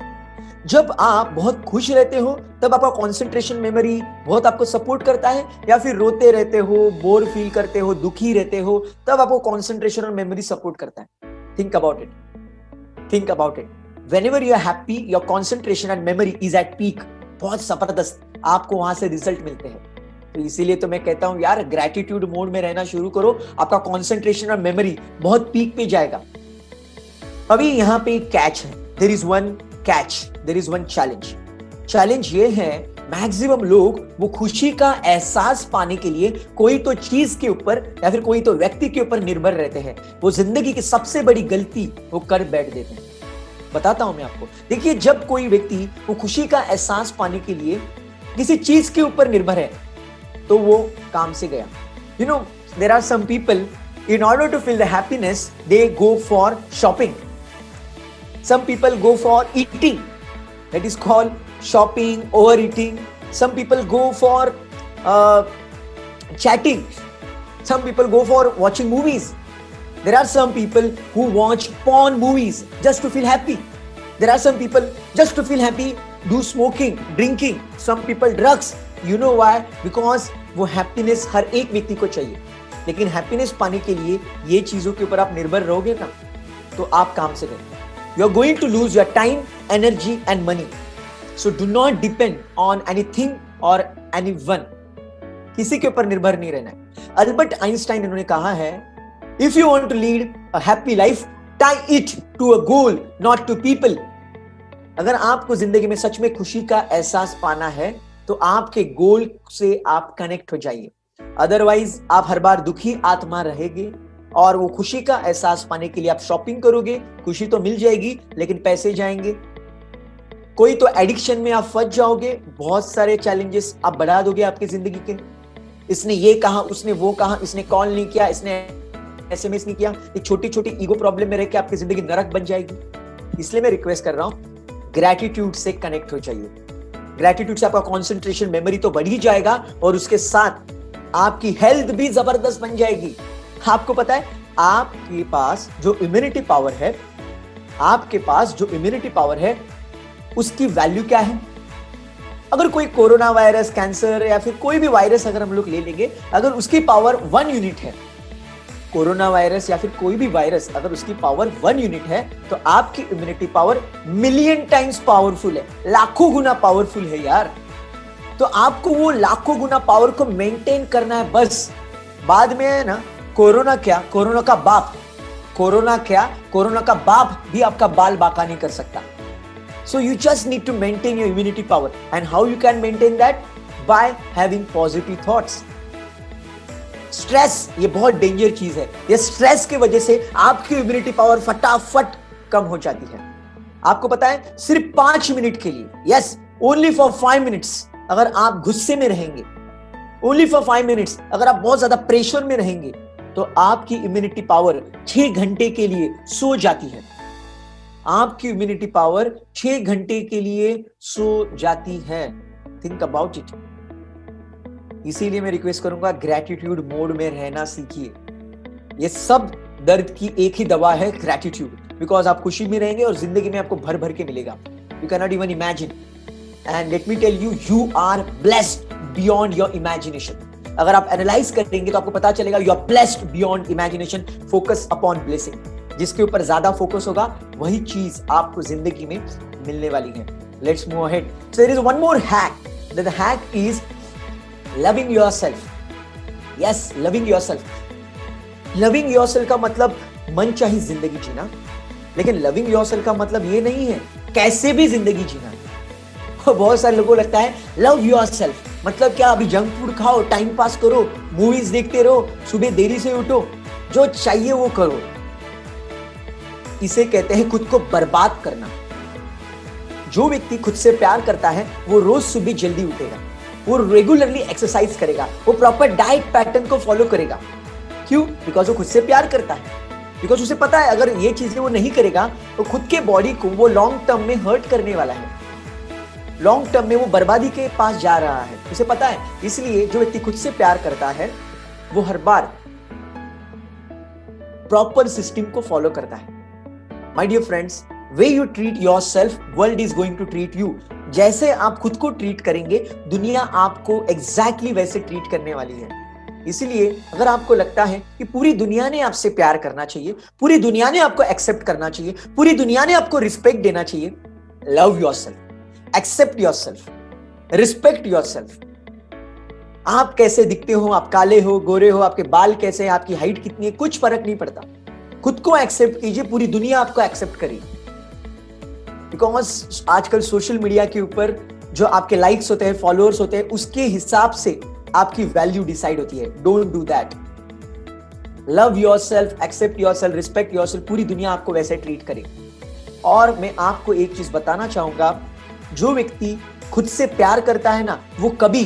जब आप बहुत खुश रहते हो तब आपका कंसंट्रेशन मेमोरी बहुत आपको सपोर्ट करता है, या फिर रोते रहते हो, बोर फील करते हो, दुखी रहते हो, तब आपको कंसंट्रेशन और मेमोरी सपोर्ट करता है? Think about it, think about it. Whenever you are happy your concentration and memory is at peak. बहुत जबरदस्त आपको वहां से रिजल्ट मिलते हैं। तो इसीलिए तो मैं कहता हूं यार ग्रैटिट्यूड मोड में रहना शुरू करो, आपका कंसंट्रेशन और मेमोरी बहुत पीक पे जाएगा। अभी यहाँ पे एक कैच है, there is one catch, there is one challenge. Challenge ये है मैक्सिमम लोग वो खुशी का एहसास पाने के लिए कोई तो चीज के ऊपर या फिर कोई तो व्यक्ति के ऊपर निर्भर रहते हैं। वो जिंदगी की सबसे बड़ी गलती वो कर बैठ देते हैं। बताता हूं मैं आपको। देखिए, जब कोई व्यक्ति वो खुशी का एहसास पाने के लिए किसी चीज के ऊपर निर्भर है तो वो काम से गया। You know, there are some people, in order to feel the happiness, they go for shopping. Some people go for eating. That is called shopping, overeating. Some people go for chatting. Some people go for watching movies. There are some people who watch porn movies just to feel happy. There are some people just to feel happy do smoking, drinking. Some people drugs. You know why? Because वो happiness हर एक व्यक्ति को चाहिए, लेकिन happiness पाने के लिए ये चीजों के ऊपर आप निर्भर रहोगे ना तो आप काम से गए। You are going to lose your time, energy and money. So do not depend on anything और एनीवन। किसी के ऊपर निर्भर नहीं रहना है। अल्बर्ट आइंस्टाइन इन्होंने कहा है, if you want to lead a happy life, tie it to a goal, not to people. अगर आपको जिंदगी में सच में खुशी का एहसास पाना है तो आपके गोल से आप कनेक्ट हो जाइए। अदरवाइज आप हर बार दुखी आत्मा रहेंगे और वो खुशी का एहसास पाने के लिए आप शॉपिंग करोगे। खुशी तो मिल जाएगी लेकिन पैसे जाएंगे। कोई तो एडिक्शन में आप फंस जाओगे। बहुत सारे चैलेंजेस आप बढ़ा दोगे आपकी जिंदगी के। इसने ये कहा, उसने वो कहा, इसने कॉल नहीं किया, इसने एसएमएस नहीं किया। एक छोटी छोटी ईगो प्रॉब्लम में रह के आपकी जिंदगी नरक बन जाएगी। इसलिए मैं रिक्वेस्ट कर रहा हूं, ग्रैटिट्यूड से कनेक्ट हो जाइए। ग्रैटिट्यूड से आपका कॉन्सेंट्रेशन, मेमोरी तो बढ़ ही जाएगा और उसके साथ आपकी हेल्थ भी जबरदस्त बन जाएगी। आपको पता है, आपके पास जो इम्यूनिटी पावर है, आपके पास जो इम्यूनिटी पावर है उसकी वैल्यू क्या है? अगर कोई कोरोना वायरस, कैंसर या फिर कोई भी वायरस अगर हम लोग ले लेंगे, अगर उसकी पावर 1 यूनिट है, कोरोना वायरस या फिर कोई भी वायरस अगर उसकी पावर 1 यूनिट है तो आपकी immunity power million times powerful है, लाखों गुना पावरफुल है यार। तो आपको वो लाखों गुना पावर को मेंटेन करना है बस। बाद में है ना, कोरोना क्या, कोरोना का बाप, कोरोना क्या, कोरोना का बाप भी आपका बाल बांका नहीं कर सकता। So you just need to maintain your immunity power. And how you can maintain that? By having positive thoughts. Stress ये बहुत डेंजर चीज है। ये स्ट्रेस की वजह से आपकी इम्यूनिटी पावर फटाफट कम हो जाती है। आपको पता है, सिर्फ 5 मिनट के लिए, यस, ओनली फॉर 5 मिनट्स, अगर आप गुस्से में रहेंगे, ओनली फॉर 5 मिनट्स अगर आप बहुत ज्यादा प्रेशर में रहेंगे तो आपकी इम्यूनिटी पावर 6 घंटे के लिए सो जाती है। आपकी इम्यूनिटी पावर 6 घंटे के लिए सो जाती है। Think about it. इसीलिए मैं रिक्वेस्ट करूंगा, ग्रैटिट्यूड मोड में रहना सीखिए। ये सब दर्द की एक ही दवा है, ग्रैटिट्यूड। बिकॉज आप खुशी में रहेंगे और जिंदगी में आपको भर भर के मिलेगा। You can not even imagine. And let me tell you, you are blessed beyond your imagination. अगर आप एनालाइज करेंगे तो आपको पता चलेगा you are blessed beyond imagination. Focus upon blessing. जिसके ऊपर ज्यादा फोकस होगा वही चीज आपको जिंदगी में मिलने वाली है। Let's move ahead. So there is one more hack. The hack is loving yourself. Yes, loving yourself. Loving yourself का मतलब मन चाही जिंदगी जीना, लेकिन loving yourself का मतलब ये नहीं है कैसे भी जिंदगी जीना। बहुत सारे लोगों को लगता है love yourself मतलब क्या, अभी जंक फूड खाओ, टाइम पास करो, मूवीज देखते रहो, सुबह देरी से उठो, जो चाहिए वो करो। इसे कहते हैं खुद को बर्बाद करना। जो व्यक्ति खुद से प्यार करता है वो रोज सुबह जल्दी उठेगा, वो रेगुलरली एक्सरसाइज करेगा, वो प्रॉपर डाइट पैटर्न को फॉलो करेगा। क्यों? बिकॉज वो खुद से प्यार करता है। बिकॉज उसे पता है अगर ये चीजें वो नहीं करेगा तो खुद के बॉडी को वो लॉन्ग टर्म में हर्ट करने वाला है, लॉन्ग टर्म में वो बर्बादी के पास जा रहा है, उसे पता है। इसलिए जो व्यक्ति खुद से प्यार करता है वो हर बार प्रॉपर सिस्टम को फॉलो करता है। My dear friends, way you treat your self, world is going to treat you. जैसे आप खुद को ट्रीट करेंगे, दुनिया आपको एग्जैक्टली वैसे ट्रीट करने वाली है। इसीलिए अगर आपको लगता है कि पूरी दुनिया ने आपसे प्यार करना चाहिए, पूरी दुनिया ने आपको एक्सेप्ट करना चाहिए, पूरी दुनिया ने आपको रिस्पेक्ट देना चाहिए, love yourself, accept yourself, respect yourself. आप कैसे दिखते हो, आप काले हो, गोरे हो, आपके बाल कैसे हैं, आपकी हाइट कितनी है, कुछ फर्क नहीं पड़ता। खुद को एक्सेप्ट कीजिए, पूरी दुनिया आपको एक्सेप्ट करेगी। बिकॉज आजकल सोशल मीडिया के ऊपर जो आपके लाइक्स होते हैं, फॉलोअर्स होते हैं, उसके हिसाब से आपकी वैल्यू डिसाइड होती है. Don't do that. Love yourself, accept yourself, respect yourself. पूरी दुनिया आपको वैसे ट्रीट करे. और मैं आपको एक चीज बताना चाहूंगा, जो व्यक्ति खुद से प्यार करता है ना, वो कभी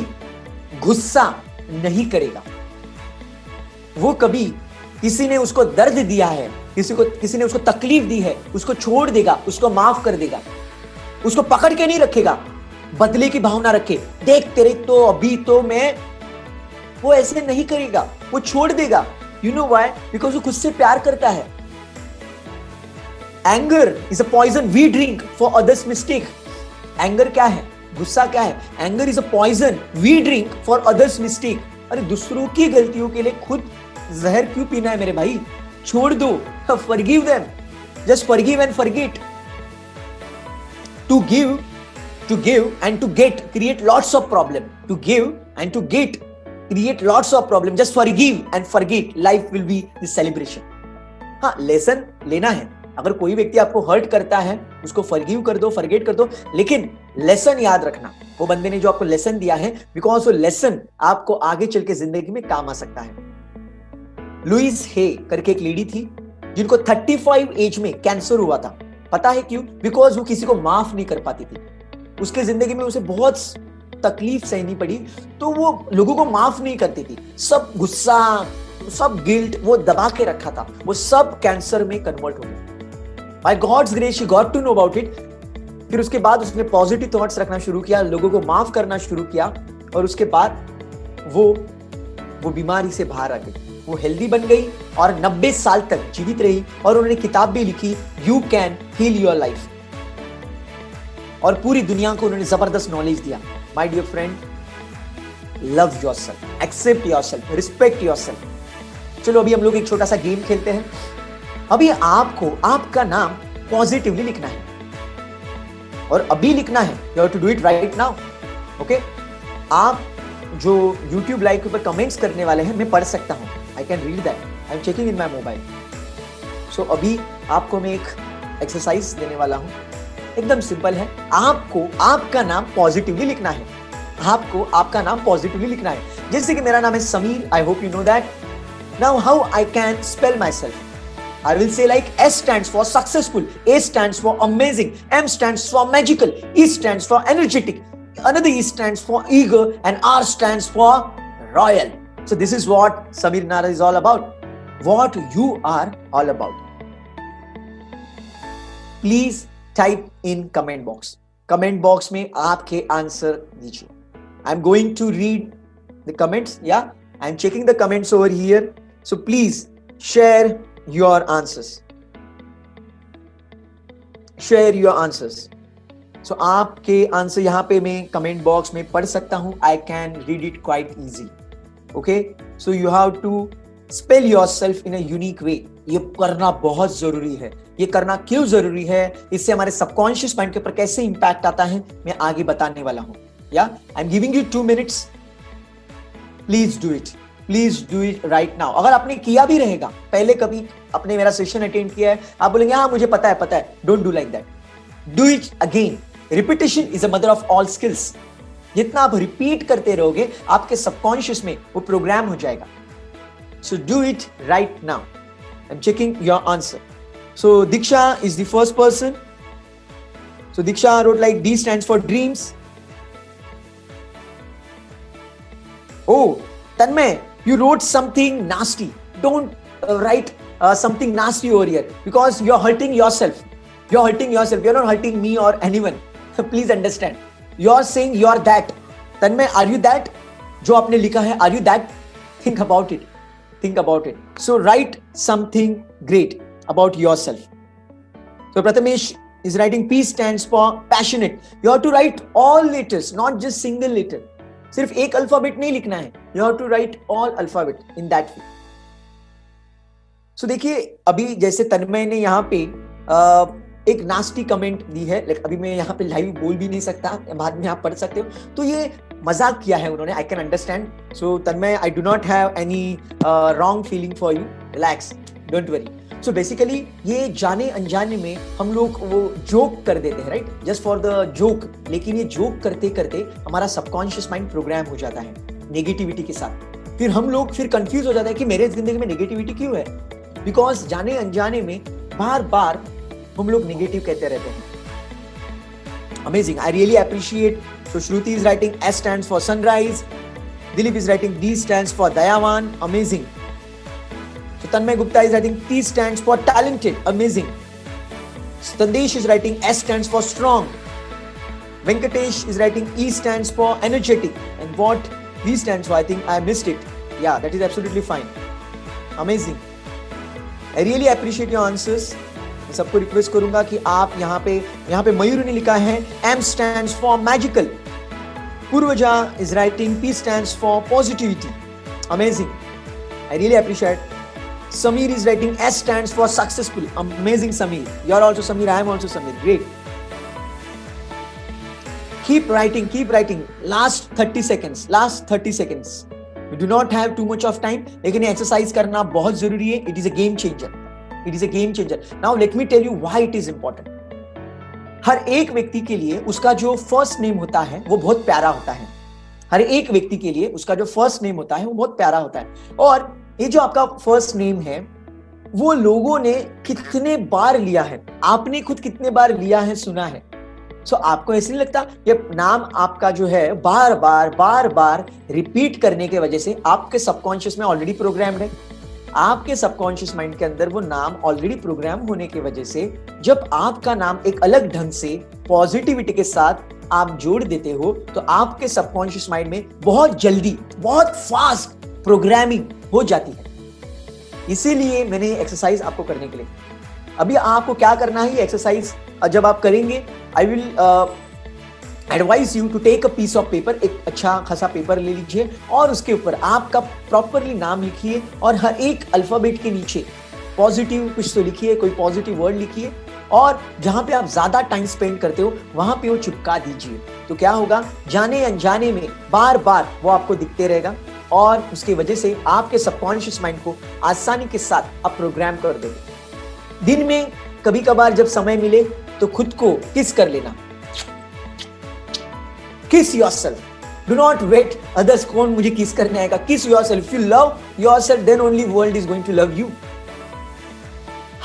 गुस्सा नहीं करेगा. वो कभी किसी ने उसको दर्द दिया है, किसी ने उसको तकलीफ दी है, उसको छोड़ देगा, उसको माफ कर देगा. उसको पकड़ के नहीं रखेगा, बदले की भावना रखे. देख तेरे तो अभी तो मैं, वो ऐसे नहीं करेगा, वो छोड़ देगा. You know why? बिकॉज वो खुद से प्यार करता है. Anger is a poison we drink for others mistake. Anger क्या है? गुस्सा क्या है? Anger is a poison we drink for others mistake. अरे दूसरों की गलतियों के लिए खुद जहर क्यों पीना है मेरे भाई? छोड़ दो. Forgive them. Just forgive and forget. To give and to get create lots of problem. To give and to get create lots of problem. Just forgive and forget. Life will be the celebration. हाँ, lesson लेना है. अगर कोई व्यक्ति आपको hurt करता है, उसको फॉरगिव कर दो, फॉरगेट कर दो, लेकिन लेसन याद रखना. वो बंदे ने जो आपको लेसन दिया है, बिकॉज वो लेसन आपको आगे चल के जिंदगी में काम आ सकता है. लुइस हे करके एक लेडी थी जिनको 35 एज में कैंसर हुआ था. पता है क्यों? बिकॉज वो किसी को माफ नहीं कर पाती थी. उसके जिंदगी में उसे बहुत तकलीफ सहनी पड़ी, तो वो लोगों को माफ नहीं करती थी. सब गुस्सा, सब गिल्ट वो दबा के रखा था. वो सब कैंसर में कन्वर्ट हो गया. By God's grace she got to know about it. फिर उसके बाद उसने पॉजिटिव थॉट्स रखना शुरू किया, लोगों को माफ करना शुरू किया, और उसके बाद वो बीमारी से बाहर आ गई. वो हेल्दी बन गई और 90 साल तक जीवित रही. और उन्होंने किताब भी लिखी, you can heal your life. और पूरी दुनिया को उन्होंने जबरदस्त नॉलेज दिया. My dear friend, love yourself, accept yourself, respect yourself. चलो अभी हम लोग एक छोटा सा गेम खेलते हैं. अभी आपको आपका नाम पॉजिटिवली लिखना है, और अभी लिखना है. You have to do it right now. Okay? आप जो YouTube लाइव के ऊपर कमेंट्स करने वाले हैं, मैं पढ़ सकता हूं. I can read that. I am checking in my mobile. So अभी आपको मैं एक एक्सरसाइज देने वाला हूं. एकदम सिंपल है. आपको आपका नाम पॉजिटिवली लिखना है. आपको आपका नाम पॉजिटिवली लिखना है. जैसे कि मेरा नाम है समीर. आई hope you know that. Now how I can spell my self? I will say like S stands for successful, A stands for amazing, M stands for magical, E stands for energetic, another E stands for eager, and R stands for royal. So this is what Sameer Narad is all about. What you are all about. Please type in comment box. Comment box में आपके answer दीजिए. I'm going to read the comments. Yeah, I'm checking the comments over here. So please share your answers. Share your answers. So आपके answer यहाँ पे मैं comment box में पढ़ सकता हूँ. I can read it quite easy. Okay? So you have to spell yourself in a unique way. ये करना बहुत जरूरी है. ये करना क्यों जरूरी है, इससे हमारे सबकॉन्शियस माइंड के ऊपर कैसे इंपैक्ट आता है, मैं आगे बताने वाला हूँ. Yeah? I'm giving you 2 minutes. Please do it. Please do it right now. अगर आपने किया भी रहेगा, पहले कभी आपने मेरा सेशन अटेंड किया है, आप बोलेंगे हाँ मुझे पता है. Don't do like that. Do it again. Repetition is a mother of all skills. जितना आप रिपीट करते रहोगे, आपके सबकॉन्शियस में वो प्रोग्राम हो जाएगा. So do it right now. I am checking your answer. So Diksha is the first person. So Diksha wrote like D stands for dreams. Oh, Tanmay, you wrote something nasty. Don't write something nasty over here, because you're hurting yourself. You're hurting yourself. You're not hurting me or anyone. Please understand. You're saying you're that. Tanmay, are you that? जो आपने लिखा है, are you that? Think about it. Think about it. So write something great about yourself. So Prathamesh is writing P stands for passionate. You have to write all letters, not just single letter. सिर्फ एक alphabet नहीं लिखना है. You have to write all alphabet in that way. So देखिए, अभी जैसे तन्मय ने यहाँ पे एक नास्टी कमेंट दी है, लेकिन अभी मैं यहाँ पे लाइव बोल भी नहीं सकता, बाद में आप पढ़ सकते हो. तो ये मजाक किया है उन्होंने. I can understand. So Tanmay, I do not have any wrong feeling for you. Relax, don't worry. So basically ये जाने अनजाने में हम लोग वो जोक कर देते हैं, right, just for the joke, लेकिन ये जोक करते करते हमारा सबकॉन्शियस माइंड प्रोग्राम हो जाता है नेगेटिविटी के साथ। फिर हम लोग फिर कंफ्यूज हो जाता है कि मेरे जिंदगी में नेगेटिविटी क्यों है, बिकॉज जाने अनजाने में बार बार हम लोग नेगेटिव कहते रहते हैं। Amazing. I really appreciate. So Shruti is writing S stands for sunrise. Dilip is writing D stands for Dayavan. Amazing. So Tanmay Gupta is writing T stands for talented. Amazing. Sandesh is writing S stands for strong. Venkatesh is writing E stands for energetic. And what V stands for, I think I missed it. Yeah, that is absolutely fine. Amazing. I really appreciate your answers. सबको request करूंगा कि आप यहाँ पे मयूर ने लिखा है M stands for magical. Purvaja is writing P stands for positivity. Amazing. I really appreciate. Samir is writing S stands for successful. Amazing, Samir. You are also Samir. I am also Samir. Great. Keep writing. Keep writing. Last 30 seconds. Last 30 seconds. We do not have too much of time. लेकिन ये exercise करना बहुत जरूरी है. It is a game changer. It is a game changer. Now let me tell you why it is important. हर एक व्यक्ति के लिए उसका जो फर्स्ट नेम होता है वो बहुत प्यारा होता है. हर एक व्यक्ति के लिए उसका जो फर्स्ट नेम होता है वो बहुत प्यारा होता है. और ये जो आपका फर्स्ट नेम है वो लोगों ने कितने बार लिया है, आपने खुद कितने बार लिया है, सुना है. सो आपको ऐसे नहीं लगता ये नाम आपका जो है बार बार रिपीट करने के वजह से आपके सबकॉन्शियस में ऑलरेडी प्रोग्राम्ड है. आपके सबकॉन्शियस माइंड के अंदर वो नाम ऑलरेडी प्रोग्राम होने की वजह से जब आपका नाम एक अलग ढंग से पॉजिटिविटी के साथ आप जोड़ देते हो तो आपके सबकॉन्शियस माइंड में बहुत जल्दी, बहुत फास्ट प्रोग्रामिंग हो जाती है. इसीलिए मैंने एक्सरसाइज आपको करने के लिए, अभी आपको क्या करना है, ये एक्सरसाइज जब आप करेंगे I will advise you to take a piece of paper. एक अच्छा खासा पेपर ले लीजिए और उसके ऊपर आपका प्रॉपरली नाम लिखिए और हर एक अल्फाबेट के नीचे पॉजिटिव कुछ तो लिखिए, कोई पॉजिटिव वर्ड लिखिए और जहां पे आप ज्यादा टाइम स्पेंड करते हो वहां पे वो चिपका दीजिए. तो क्या होगा, जाने अनजाने में बार बार वो आपको दिखते रहेगा और उसकी वजह से आपके सबकॉन्शियस माइंड को आसानी के साथ आप प्रोग्राम कर दोगे. दिन में कभी कभार जब समय मिले तो खुद को किस कर लेना. Kiss yourself. Do not wait others कौन मुझे किस करने आएगा. Kiss yourself. If you love yourself, then only world is going to love you.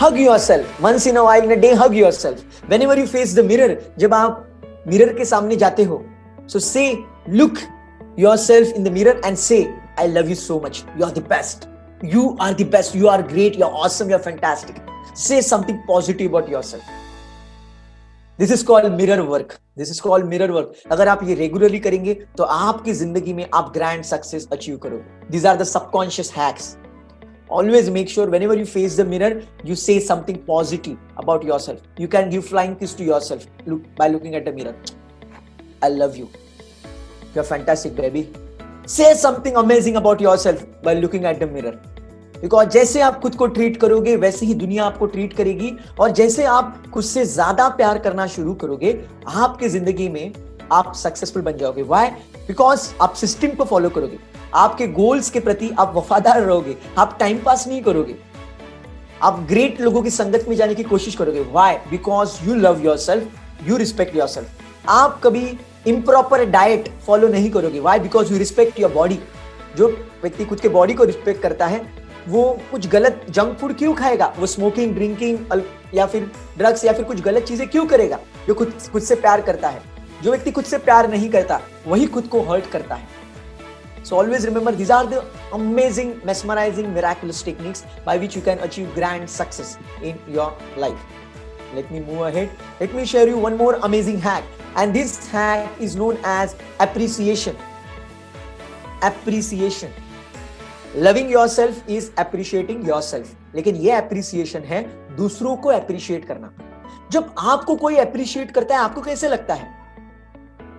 Hug yourself. Once in a while in a day, hug yourself. Whenever you face the mirror, जब आप mirror के सामने जाते हो, so say, look yourself in the mirror and say, I love you so much. You are the best. You are the best. You are great. You are awesome. You are fantastic. Say something positive about yourself. This is called mirror work. This is called mirror work. अगर आप ये regularly करेंगे तो आपकी जिंदगी में आप grand success achieve करोगे. These are the subconscious hacks. Always make sure whenever you face the mirror, you say something positive about yourself. You can give flying kiss to yourself by looking at the mirror. I love you. You're fantastic, baby. Say something amazing about yourself by looking at the mirror. Because जैसे आप खुद को treat करोगे वैसे ही दुनिया आपको treat करेगी और जैसे आप खुद से ज्यादा प्यार करना शुरू करोगे आपकी जिंदगी में आप सक्सेसफुल बन जाओगे. व्हाई? बिकॉज आप सिस्टम को फॉलो करोगे, आपके गोल्स के प्रति आप वफादार रहोगे, आप टाइम पास नहीं करोगे, आप ग्रेट लोगों की संगत में जाने की कोशिश करोगे. Why? Because you love yourself, you respect yourself. आप कभी इम्प्रॉपर डाइट फॉलो नहीं करोगे. Why? Because you respect your body. जो व्यक्ति खुद के बॉडी को रिस्पेक्ट करता है वो कुछ गलत जंक फूड क्यों खाएगा, वो स्मोकिंग, ड्रिंकिंग या फिर ड्रग्स या फिर कुछ गलत चीजें क्यों करेगा. जो खुद से प्यार करता है. जो व्यक्ति खुद से प्यार नहीं करता वही खुद को हर्ट करता है. So always remember, these are the amazing, mesmerizing, miraculous techniques by which you can achieve grand success in your life. Let me move ahead. Let me share you one more amazing hack, and this hack is known as appreciation. Appreciation. Loving yourself is appreciating yourself. लेकिन ये appreciation है दूसरों को appreciate करना. जब आपको कोई appreciate करता है आपको कैसे लगता है?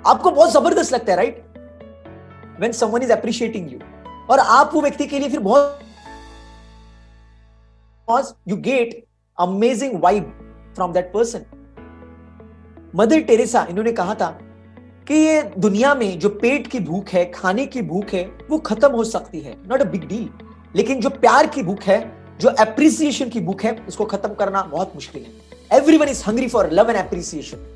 आपको बहुत जबरदस्त लगता है, right? When someone is appreciating you. और आप वो व्यक्ति के लिए फिर बहुत you get amazing vibe from that person. Mother Teresa इन्होंने कहा था कि ये दुनिया में जो पेट की भूख है, खाने की भूख है, वो खत्म हो सकती है, नॉट अ बिग डील. लेकिन जो प्यार की भूख है जो एप्रिसिएशन की बुक है इसको खत्म करना बहुत मुश्किल है। Everyone is hungry for love and appreciation.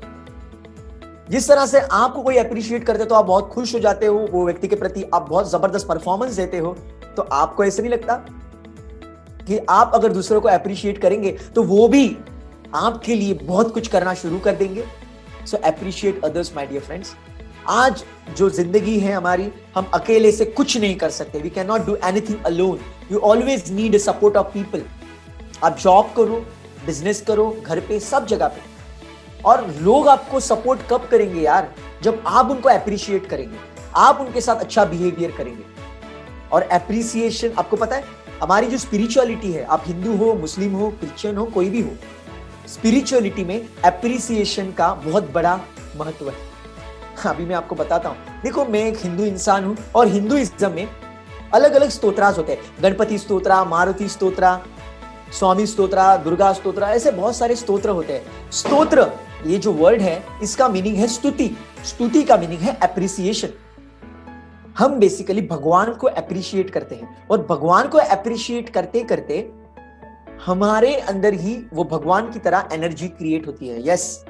जिस तरह से आपको कोई अप्रिशिएट करते तो आप बहुत खुश हो जाते हो, वो व्यक्ति के प्रति आप बहुत जबरदस्त परफॉर्मेंस देते हो, तो आपको ऐसे नहीं लगता कि आप अगर दूसरों को अप्रिशिएट करेंगे तो वो भी आपके लिए बहुत कुछ करना शुरू कर देंगे। So appreciate others my dear friends. आज जो जिंदगी है हमारी, हम अकेले से कुछ नहीं कर सकते। We can not do anything alone. You always need support of people. आप जॉब करो, बिजनेस करो, घर पे, सब जगह पे, और लोग आपको सपोर्ट कब करेंगे यार? जब आप उनको अप्रिशिएट करेंगे, आप उनके साथ अच्छा बिहेवियर करेंगे। और अप्रिसिएशन, आपको पता है हमारी जो स्पिरिचुअलिटी है, आप हिंदू हो, मुस्लिम हो, क्रिश्चियन हो, कोई भी हो, स्पिरिचुअलिटी में अप्रिसिएशन का बहुत बड़ा महत्व है। अभी मैं आपको बताता हूं। देखो, मैं एक हिंदू इंसान हूं और हिंदुइज्म में अलग अलग स्तोत्रास होते हैं। गणपति स्तोत्रा, मारुति स्तोत्रा, स्वामी स्तोत्रा, दुर्गा स्तोत्रा, ऐसे बहुत सारे स्तोत्र होते हैं। स्तोत्र, ये जो वर्ड है इसका मीनिंग है स्तुति। स्तुति का मीनिंग है एप्रिसिएशन। हम बेसिकली भगवान को एप्रिशिएट करते हैं और भगवान को एप्रिशिएट करते करते हमारे अंदर ही वो भगवान की तरह एनर्जी क्रिएट होती है। यस,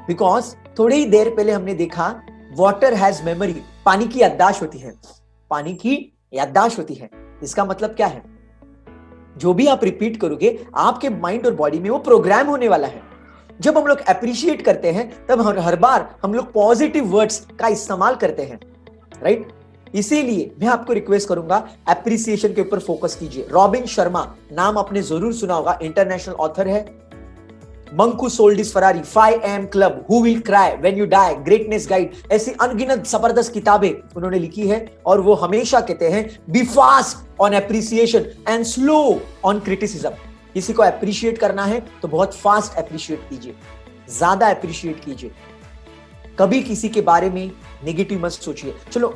बिकॉज थोड़ी ही देर पहले हमने देखा वाटर हैज मेमोरी। पानी की याददाश्त होती है। पानी की याददाश्त होती है। इसका मतलब क्या है? जो भी आप रिपीट करोगे आपके माइंड और बॉडी में वो प्रोग्राम होने वाला है। जब हम लोग अप्रिशिएट करते हैं तब हर बार हम लोग पॉजिटिव वर्ड्स का इस्तेमाल करते हैं, राइट? इसीलिए मैं आपको रिक्वेस्ट करूंगा, अप्रिसिएशन के ऊपर फोकस कीजिए। रॉबिन शर्मा नाम आपने जरूर सुना होगा, इंटरनेशनल ऑथर है। Monk who sold his Ferrari, 5 AM club, who will cry when you die, greatness guide, ऐसी अनगिनत जबरदस्त किताबें उन्होंने लिखी है। और वो हमेशा कहते हैं, be fast on appreciation and slow on criticism. किसी को अप्रिशिएट करना है तो बहुत फास्ट अप्रिशिएट कीजिए, ज्यादा अप्रिशिएट कीजिए। कभी किसी के बारे में नेगेटिव मत सोचिए। चलो,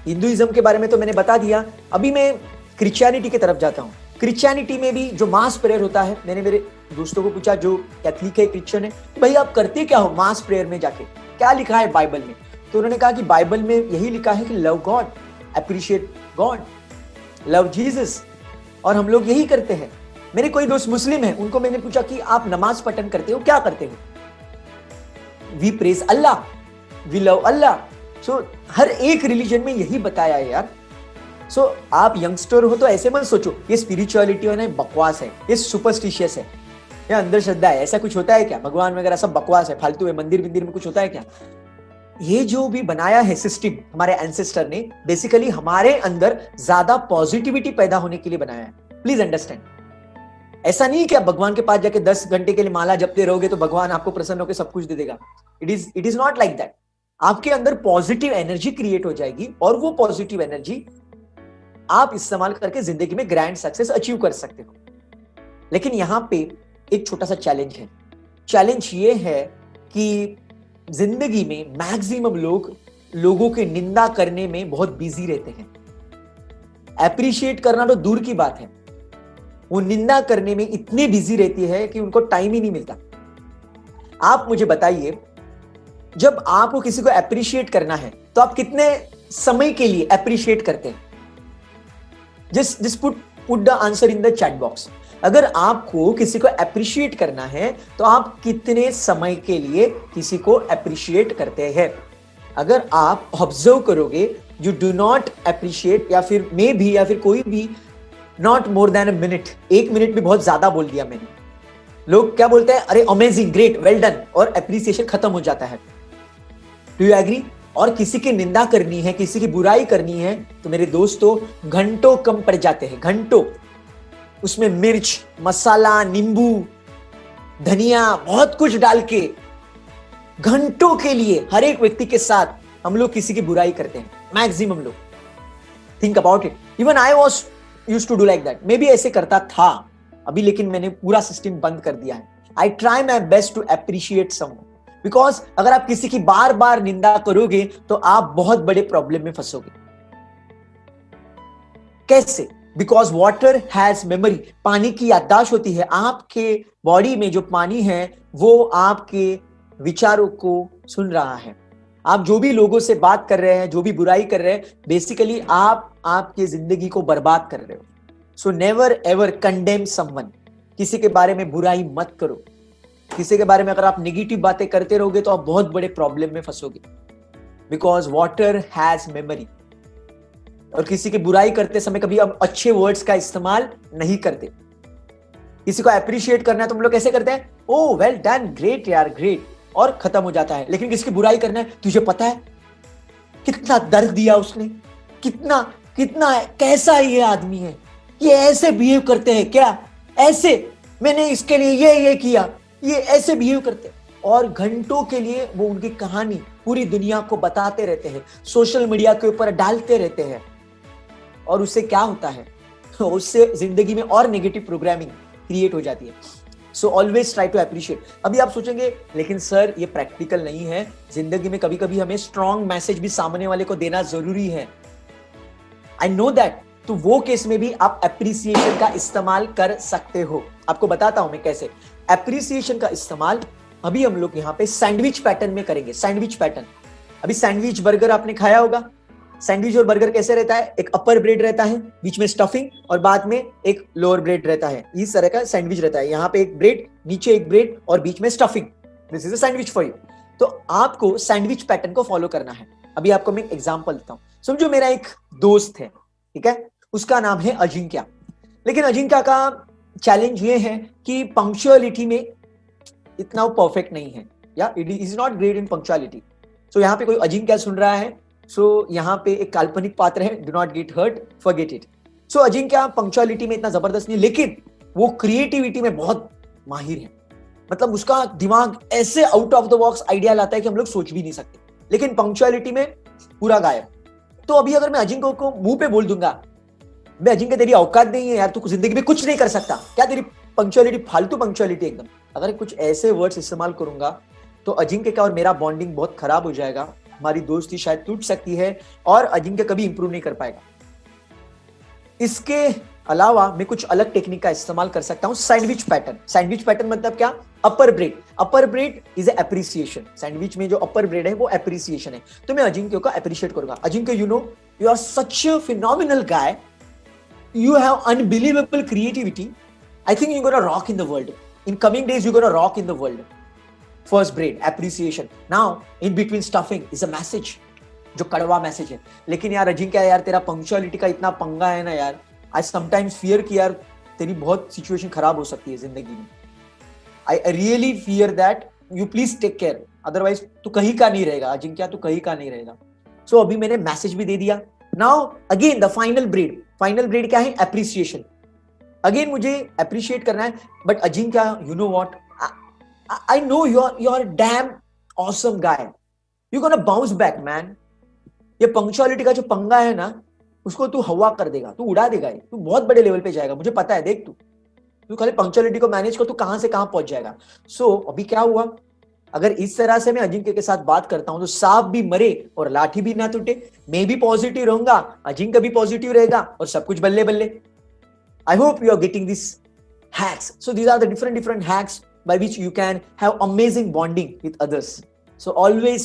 हिंदुइज्म के बारे में तो मैंने बता दिया। अभी मैं क्रिश्चियनिटी की तरफ जाता हूं। क्रिश्चियनिटी में भी जो मास प्रेयर होता है, मैंने मेरे दोस्तों को पूछा जो कैथलिक है, क्रिश्चियन है, भाई आप करते क्या हो मास प्रेयर में जाके, क्या लिखा है बाइबल में? तो उन्होंने कहा कि बाइबल में यही लिखा है कि love God, appreciate God, love Jesus, और हम लोग यही करते हैं। मेरे कोई दोस्त मुस्लिम है, उनको मैंने पूछा कि आप नमाज पठन करते हो, क्या करते हो? We praise Allah, we love Allah. So हर एक रिलीजन में यही बताया है यार। सो आप यंगस्टर हो तो ऐसे मत सोचो ये स्पिरिचुअलिटी है ना, बकवास है, ये सुपरस्टिशियस है, या अंधश्रद्धा है। ऐसा कुछ होता है क्या? भगवान वगैरह सब बकवास है, फालतू है। मंदिर में कुछ होता है क्या? ये जो भी बनाया है सिस्टम हमारे एंसेस्टर ने, बेसिकली हमारे अंदर ज्यादा पॉजिटिविटी पैदा होने के लिए बनाया है। Please understand. ऐसा नहीं कि आप भगवान के पास जाके 10 घंटे के लिए माला जपते रहोगे तो भगवान आपको प्रसन्न होकर सब कुछ दे देगा। It is not like that. आपके अंदर पॉजिटिव एनर्जी क्रिएट हो जाएगी और वो पॉजिटिव एनर्जी आप इस्तेमाल करके जिंदगी में ग्रैंड सक्सेस अचीव कर सकते हो। लेकिन यहां पे एक छोटा सा चैलेंज है। चैलेंज ये है कि जिंदगी में मैक्सिमम लोगों के निंदा करने में बहुत बिजी रहते हैं। एप्रिशिएट करना तो दूर की बात है, वो निंदा करने में इतने बिजी रहती है कि उनको टाइम ही नहीं मिलता। आप मुझे बताइए, जब आपको किसी को अप्रिशिएट करना है तो आप कितने समय के लिए अप्रिशिएट करते हैं? Just put the answer in the chat box. अगर आपको किसी को अप्रिशिएट करना है तो आप कितने समय के लिए किसी को अप्रिशिएट करते हैं? अगर आप ऑब्जर्व करोगे, यू डू नॉट अप्रिशिएट, या फिर मे भी, या फिर कोई भी, not more than a minute. 1 minute भी बहुत ज्यादा बोल दिया मैंने। लोग क्या बोलते हैं? अरे अमेजिंग, ग्रेट, वेल डन, और अप्रिसिएशन खत्म हो जाता है। Do you agree? और किसी की निंदा करनी है, किसी की बुराई करनी है तो मेरे दोस्तों घंटों कम पड़ जाते हैं, घंटों। उसमें मिर्च, मसाला, नींबू, धनिया, बहुत कुछ डाल के घंटों के लिए हर एक व्यक्ति के साथ हम लोग किसी की बुराई करते हैं, मैक्सिमम लोग। Think about it. Even I was used to do like that. मैं भी ऐसे करता था अभी, लेकिन मैंने पूरा सिस्टम बंद कर दिया है। I try my best to appreciate someone, because अगर आप किसी की बार बार निंदा करोगे तो आप बहुत बड़े प्रॉब्लम में फंसोगे। कैसे? Because water has memory. पानी की याददाश्त होती है। आपके बॉडी में जो पानी है वो आपके विचारों को सुन रहा है। आप जो भी लोगों से बात कर रहे हैं, जो भी बुराई कर रहे हैं, बेसिकली आप आपकी जिंदगी को बर्बाद कर रहे हो। So never ever condemn someone, किसी के बारे में बुराई मत करो। किसी के बारे में अगर आप नेगेटिव बातें करते रहोगे तो आप बहुत बड़े प्रॉब्लम में फंसोगे, बिकॉज वाटर हैज मेमोरी। और किसी की बुराई करते समय कभी हम अच्छे वर्ड्स का इस्तेमाल नहीं करते। किसी को अप्रिशिएट करना है तो हम लोग कैसे करते हैं, ओ वेल डन, ग्रेट यार, ग्रेट, और खत्म हो जाता है। लेकिन किसी की बुराई करना है, तुझे पता है कितना दर्द दिया उसने, कितना कितना कैसा ये आदमी है, ये ऐसे बिहेव करते हैं क्या, ऐसे मैंने इसके लिए ये किया, ये ऐसे बिहेव करते हैं। और घंटों के लिए वो उनकी कहानी पूरी दुनिया को बताते रहते हैं, सोशल मीडिया के ऊपर डालते रहते हैं। और उससे क्या होता है, उससे जिंदगी में और नेगेटिव प्रोग्रामिंग क्रिएट हो जाती है। So always try to appreciate. अभी आप सोचेंगे लेकिन सर ये प्रैक्टिकल नहीं है, जिंदगी में कभी कभी हमें स्ट्रॉन्ग मैसेज भी सामने वाले को देना जरूरी है। I know that. तो वो केस में भी आप एप्रिसिएशन का इस्तेमाल कर सकते हो। आपको बताता हूं मैं कैसे एप्रिसिएशन का इस्तेमाल अभी हम लोग यहाँ पे सैंडविच पैटर्न में करेंगे। सैंडविच पैटर्न, अभी सैंडविच बर्गर आपने खाया होगा। सैंडविच और बर्गर कैसे रहता है, एक अपर ब्रेड रहता है, बीच में स्टफिंग और बाद में एक लोअर ब्रेड रहता है। इस तरह का सैंडविच रहता है, यहाँ पे एक ब्रेड, नीचे एक ब्रेड और बीच में stuffing. This is a sandwich for you. तो आपको सैंडविच पैटर्न को फॉलो करना है। अभी आपको मैं एग्जांपल देता हूं। समझो मेरा एक दोस्त है, ठीक है, उसका नाम है अजिंक्य। लेकिन अजिंक्य का चैलेंज ये है कि पंक्चुअलिटी में इतना वो परफेक्ट नहीं है, या it is not great in punctuality. So यहाँ पे कोई अजिंक्य सुन रहा है, सो यहाँ पे एक काल्पनिक पात्र है, do not get hurt, forget it. So Ajinkya punctuality में इतना जबरदस्त नहीं, लेकिन वो क्रिएटिविटी में बहुत माहिर है। मतलब उसका दिमाग ऐसे out of the box idea लाता है कि हम लोग सोच भी नहीं सकते, लेकिन पंक्चुअलिटी में पूरा गायब। तो अभी अगर मैं अजिंक्य को मुंह पे बोल दूंगा, मैं अजिंक्य तेरी औकात नहीं है यार, तू जिंदगी में कुछ नहीं कर सकता, क्या तेरी पंक्चुअलिटी फालतू पंक्चुअलिटी एकदम, अगर कुछ ऐसे वर्ड्स इस्तेमाल करूंगा तो अजिंक्य का और मेरा बॉन्डिंग बहुत खराब हो जाएगा, हमारी दोस्ती शायद टूट सकती है और अजिंक्य कभी इंप्रूव नहीं कर पाएगा। इसके अलावा मैं कुछ अलग टेक्निक का इस्तेमाल कर सकता हूं, सैंडविच पैटर्न। सैंडविच पैटर्न मतलब क्या, upper bread. Upper bread is appreciation. Sandwich में जो अपर ब्रेड है वो एप्रिसिएशन है। तो मैं अजिंक्य को एप्रिशिएट करूंगा, Ajinkya you know you are such a phenomenal guy, you have unbelievable creativity. I think you're gonna rock in the world. In coming days, you're gonna rock in the world. First grade, appreciation. Now, in between stuffing is a message. जो कड़वा message है। लेकिन यार अजिंक्य यार तेरा punctuality का इतना पंगा है ना यार, आई समटाइम्स फियर कि यार तेरी बहुत सिचुएशन खराब हो सकती है जिंदगी में। I really fear that, you please take care, otherwise तू कहीं का नहीं रहेगा अजिंक्य, तू कहीं का नहीं रहेगा। सो अभी मैंने मैसेज भी दे दिया। Now again the final bread. Final bread क्या है, एप्रिसिएशन। अगेन मुझे अप्रिशिएट करना है, but Ajinkya you know what, I know you are damn awesome guy, you gonna bounce back man. ये पंक्चुअलिटी का जो पंगा है ना, उसको तू हवा कर देगा, तू उड़ा देगा, तू बहुत बड़े लेवल पे जाएगा, मुझे पता है। देख तू खाली पंक्चुअलिटी को मैनेज कर, तू कहां से कहां पहुंच जाएगा। सो अभी क्या हुआ, अगर इस तरह से मैं अजिंक्य के साथ बात करता हूं तो सांप भी मरे और लाठी भी ना टूटे। मैं भी पॉजिटिव रहूंगा, अजिंक्य भी पॉजिटिव रहेगा और सब कुछ बल्ले बल्ले। I hope you are getting this hacks. So these are the different hacks by which you can have amazing bonding with others. So always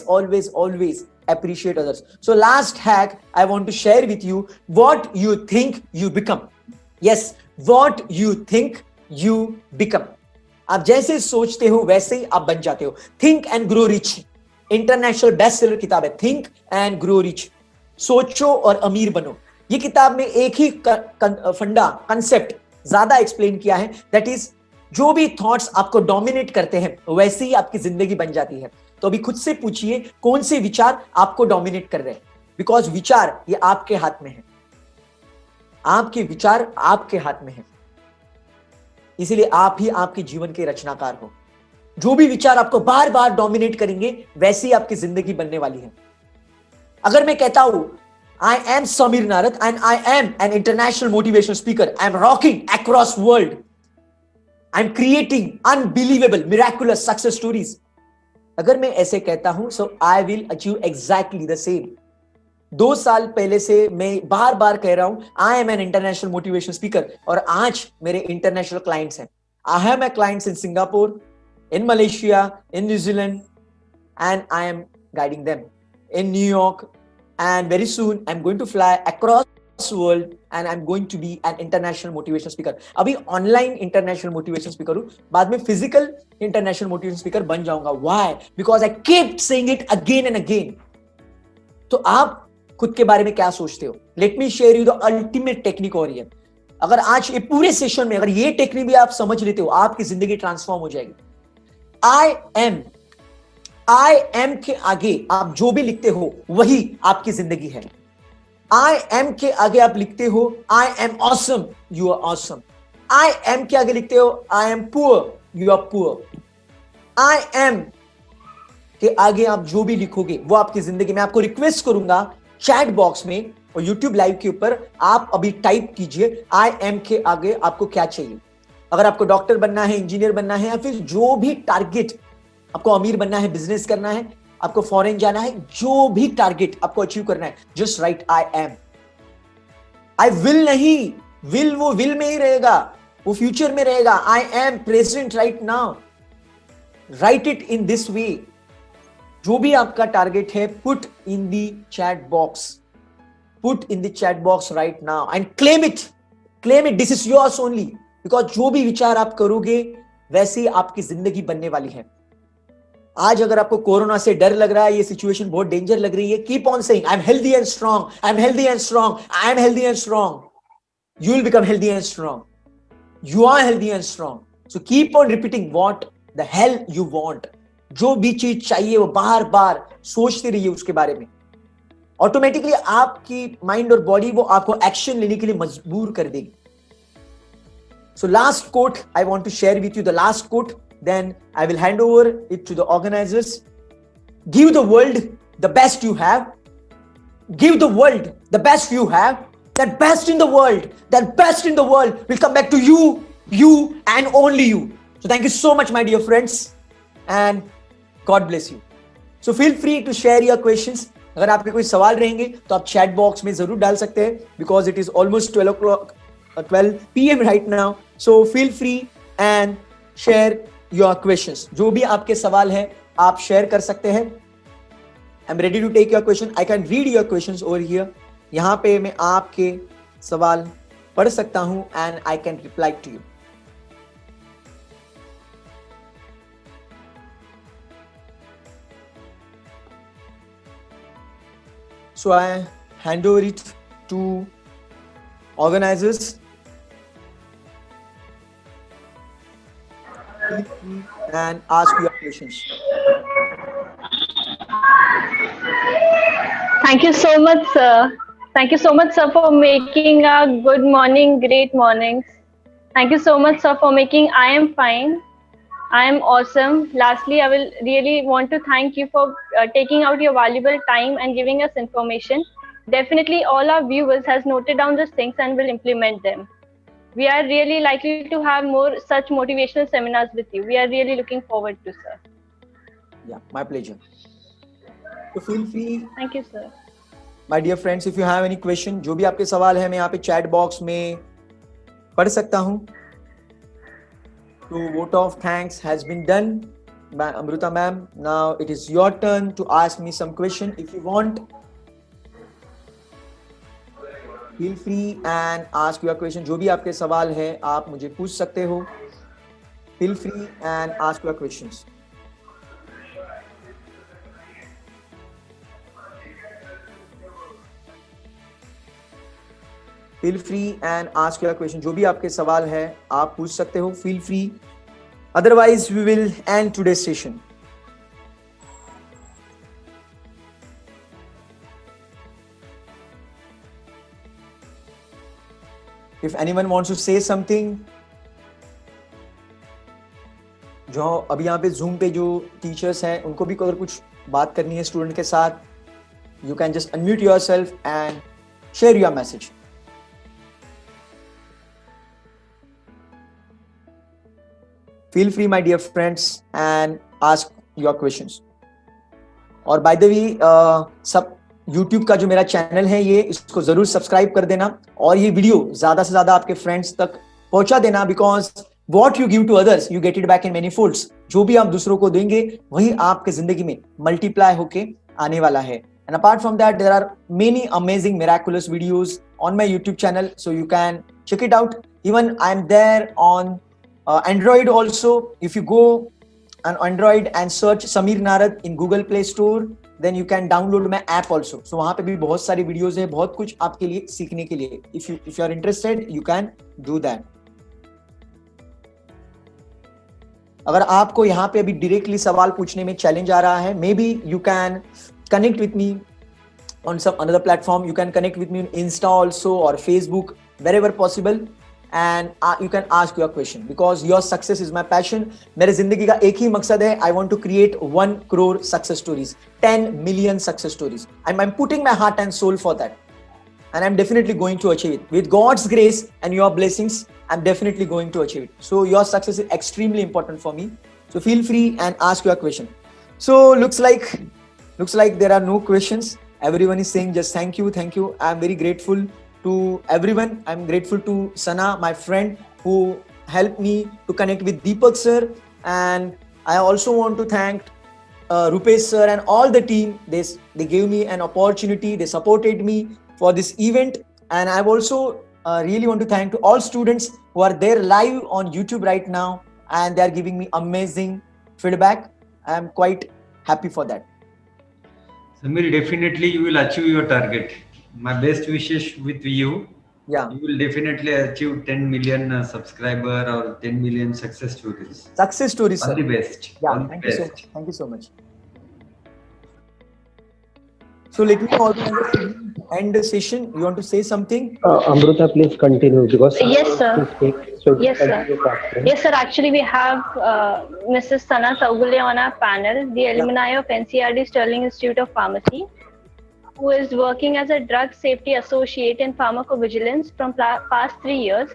appreciate others. So last hack I want to share with you, what you think you become. Yes, what you think you become. आप जैसे सोचते हो वैसे ही आप बन जाते हो। Think and grow rich, international best seller किताब है, थिंक एंड ग्रो रिच, सोचो और अमीर बनो। ये किताब में एक ही फंडा कंसेप्ट ज्यादा एक्सप्लेन किया है, दैट इज जो भी थॉट्स आपको डोमिनेट करते हैं वैसे ही आपकी जिंदगी बन जाती है। तो अभी खुद से पूछिए कौन से विचार आपको डोमिनेट कर रहे हैं, बिकॉज विचार ये आपके हाथ में है, आपके विचार आपके हाथ में है, इसीलिए आप ही आपके जीवन के रचनाकार हो। जो भी विचार आपको बार बार डोमिनेट करेंगे वैसे ही आपकी जिंदगी बनने वाली है। अगर मैं कहता हूं I am Sameer Narad and I am an international motivational speaker, I am rocking across world, I am creating unbelievable miraculous success stories, अगर मैं ऐसे कहता हूं so I will achieve exactly the same. 2 साल पहले से मैं बार बार कह रहा हूं I am an international motivational speaker, और आज मेरे इंटरनेशनल क्लाइंट्स हैं। I have my clients in Singapore, in Malaysia, in New Zealand, and I am guiding them in New York, and very soon I am going to fly across world and I am going to be an international motivational speaker. अभी online international motivation speaker हूं, बाद में physical international motivation speaker बन जाऊंगा। Why? Because I keep saying it again and again. तो आप खुद के बारे में क्या सोचते हो? Late me share you the ultimate technique. और ये अगर आज ये पूरे सेशन में अगर ये टेक्निक भी आप समझ लेते हो, आपकी जिंदगी ट्रांसफॉर्म हो जाएगी। आई एम के आगे आप जो भी लिखते हो वही आपकी जिंदगी है। आई एम के आगे आप लिखते हो I am awesome, you are awesome. I am के आगे लिखते हो I am poor, you are poor. I am के आगे आप जो भी लिखोगे वो आपकी जिंदगी में। आपको रिक्वेस्ट करूंगा चैट बॉक्स में और यूट्यूब लाइव के ऊपर आप अभी टाइप कीजिए आई एम के आगे आपको क्या चाहिए। अगर आपको डॉक्टर बनना है, इंजीनियर बनना है, या फिर जो भी टारगेट, आपको अमीर बनना है, बिजनेस करना है, आपको फॉरेन जाना है, जो भी टारगेट आपको अचीव करना है, just right I am. I will नहीं, विल वो विल में ही रहेगा, वो फ्यूचर में रहेगा। I am present right now, right it in this way. जो भी आपका टारगेट है, put in the chat box, put in the chat box right now and claim it, claim it, this is yours only. Because जो भी विचार आप करोगे वैसे ही आपकी जिंदगी बनने वाली है। आज अगर आपको कोरोना से डर लग रहा है, ये सिचुएशन बहुत डेंजर लग रही है, keep on saying I am healthy and strong, I am healthy and strong, I am healthy and strong. You will become healthy and strong, you are healthy and strong. So keep on repeating what the hell you want. जो भी चीज चाहिए वो बार बार सोचते रहिए उसके बारे में। ऑटोमेटिकली आपकी माइंड और बॉडी वो आपको एक्शन लेने के लिए मजबूर कर देगी। So last quote I want to share with you, the last quote, then I will hand over it to the organizers. Give the world the best you have. Give the world the best you have. That best in the world, that best in the world will come back to you, you and only you. So thank you so much, my dear friends, and God bless you. So feel free to share your questions. अगर आपके कोई सवाल रहेंगे तो आप chat box में जरूर डाल सकते हैं, because it is almost 12 PM right now. So feel free and share your questions. जो भी आपके सवाल हैं आप शेयर कर सकते हैं। I'm ready to take your question. I can read your questions over here. यहाँ पे मैं आपके सवाल पढ़ सकता हूं and I can reply to you. So I hand over it to organizers. And ask your questions. Thank you so much, sir. Thank you so much, sir, for making a good morning, great mornings. Thank you so much, sir, for making I am fine, I am awesome. Lastly, I will really want to thank you for taking out your valuable time and giving us information. Definitely, all our viewers has noted down these things and will implement them. We are really likely to have more such motivational seminars with you. We are really looking forward to, sir. Yeah, my pleasure. So feel free. Thank you, sir. My dear friends, if you have any question, जो भी आपके सवाल है मैं यहाँ पे chat box में पढ़ सकता हूँ। So vote of thanks has been done by Amruta ma'am. Now it is your turn to ask me some question. If you want, feel free and ask your question. जो भी आपके सवाल है आप मुझे पूछ सकते हो। Feel free and ask your questions. Feel free and ask your question. जो भी आपके सवाल है आप पूछ सकते हो। Feel free. Otherwise, we will end today's session. If anyone wants to say something, जो अभी यहाँ पे Zoom पे जो टीचर्स हैं उनको भी अगर कुछ बात करनी है स्टूडेंट के साथ, you can just unmute yourself and share your message. Feel free, my dear friends, and ask your questions. और by the way, सब YouTube का जो मेरा चैनल है ये इसको जरूर सब्सक्राइब कर देना और ये वीडियो ज्यादा से ज्यादा आपके फ्रेंड्स तक पहुंचा देना, because what you give to others you get it back in many folds. जो भी आप दूसरों को देंगे वही आपके जिंदगी में मल्टीप्लाई होके आने वाला है। And apart from that, there are many amazing, miraculous videos on my YouTube channel, so you can check it out. Even I'm there on Android also. If you go on Android and search Samir Narad in Google Play Store, then you can download my app also. So वहाँ पे भी बहुत सारी videos है, बहुत कुछ आपके लिए सीखने के लिए. If you are interested, you can do that. अगर आपको यहाँ पे अभी डायरेक्टली सवाल पूछने में चैलेंज आ रहा है, may be you can connect with me on some another platform. You can connect with me on Insta also or Facebook, wherever possible, and you can ask your question, because your success is my passion. मेरे जिंदगी का एक ही मकसद है, I want to create 1 crore success stories, 10 million success stories. I'm putting my heart and soul for that, and I'm definitely going to achieve it. With God's grace and your blessings, I'm definitely going to achieve it. So your success is extremely important for me. So feel free and ask your question. So looks like there are no questions. Everyone is saying just thank you. I'm very grateful to everyone. I'm grateful to Sana, my friend, who helped me to connect with Deepak sir. And I also want to thank Rupesh sir and all the team. They gave me an opportunity. They supported me for this event. And I also really want to thank to all students who are there live on YouTube right now. And they are giving me amazing feedback. I'm quite happy for that. Samir, definitely you will achieve your target. My best wishes with you. Yeah. You will definitely achieve 10 million subscriber or 10 million success stories. Success stories, All sir. the best. Yeah, All the thank best. you so much. Thank you so much. So let me also end the session. You want to say something? Amruta, please continue because Yes, sir. So Yes, sir. continue faster. Yes, sir. Actually, we have Mrs. Sana Saugule on our panel, the alumni of NCRD Sterling Institute of Pharmacy, who is working as a drug safety associate in pharmacovigilance from past 3 years.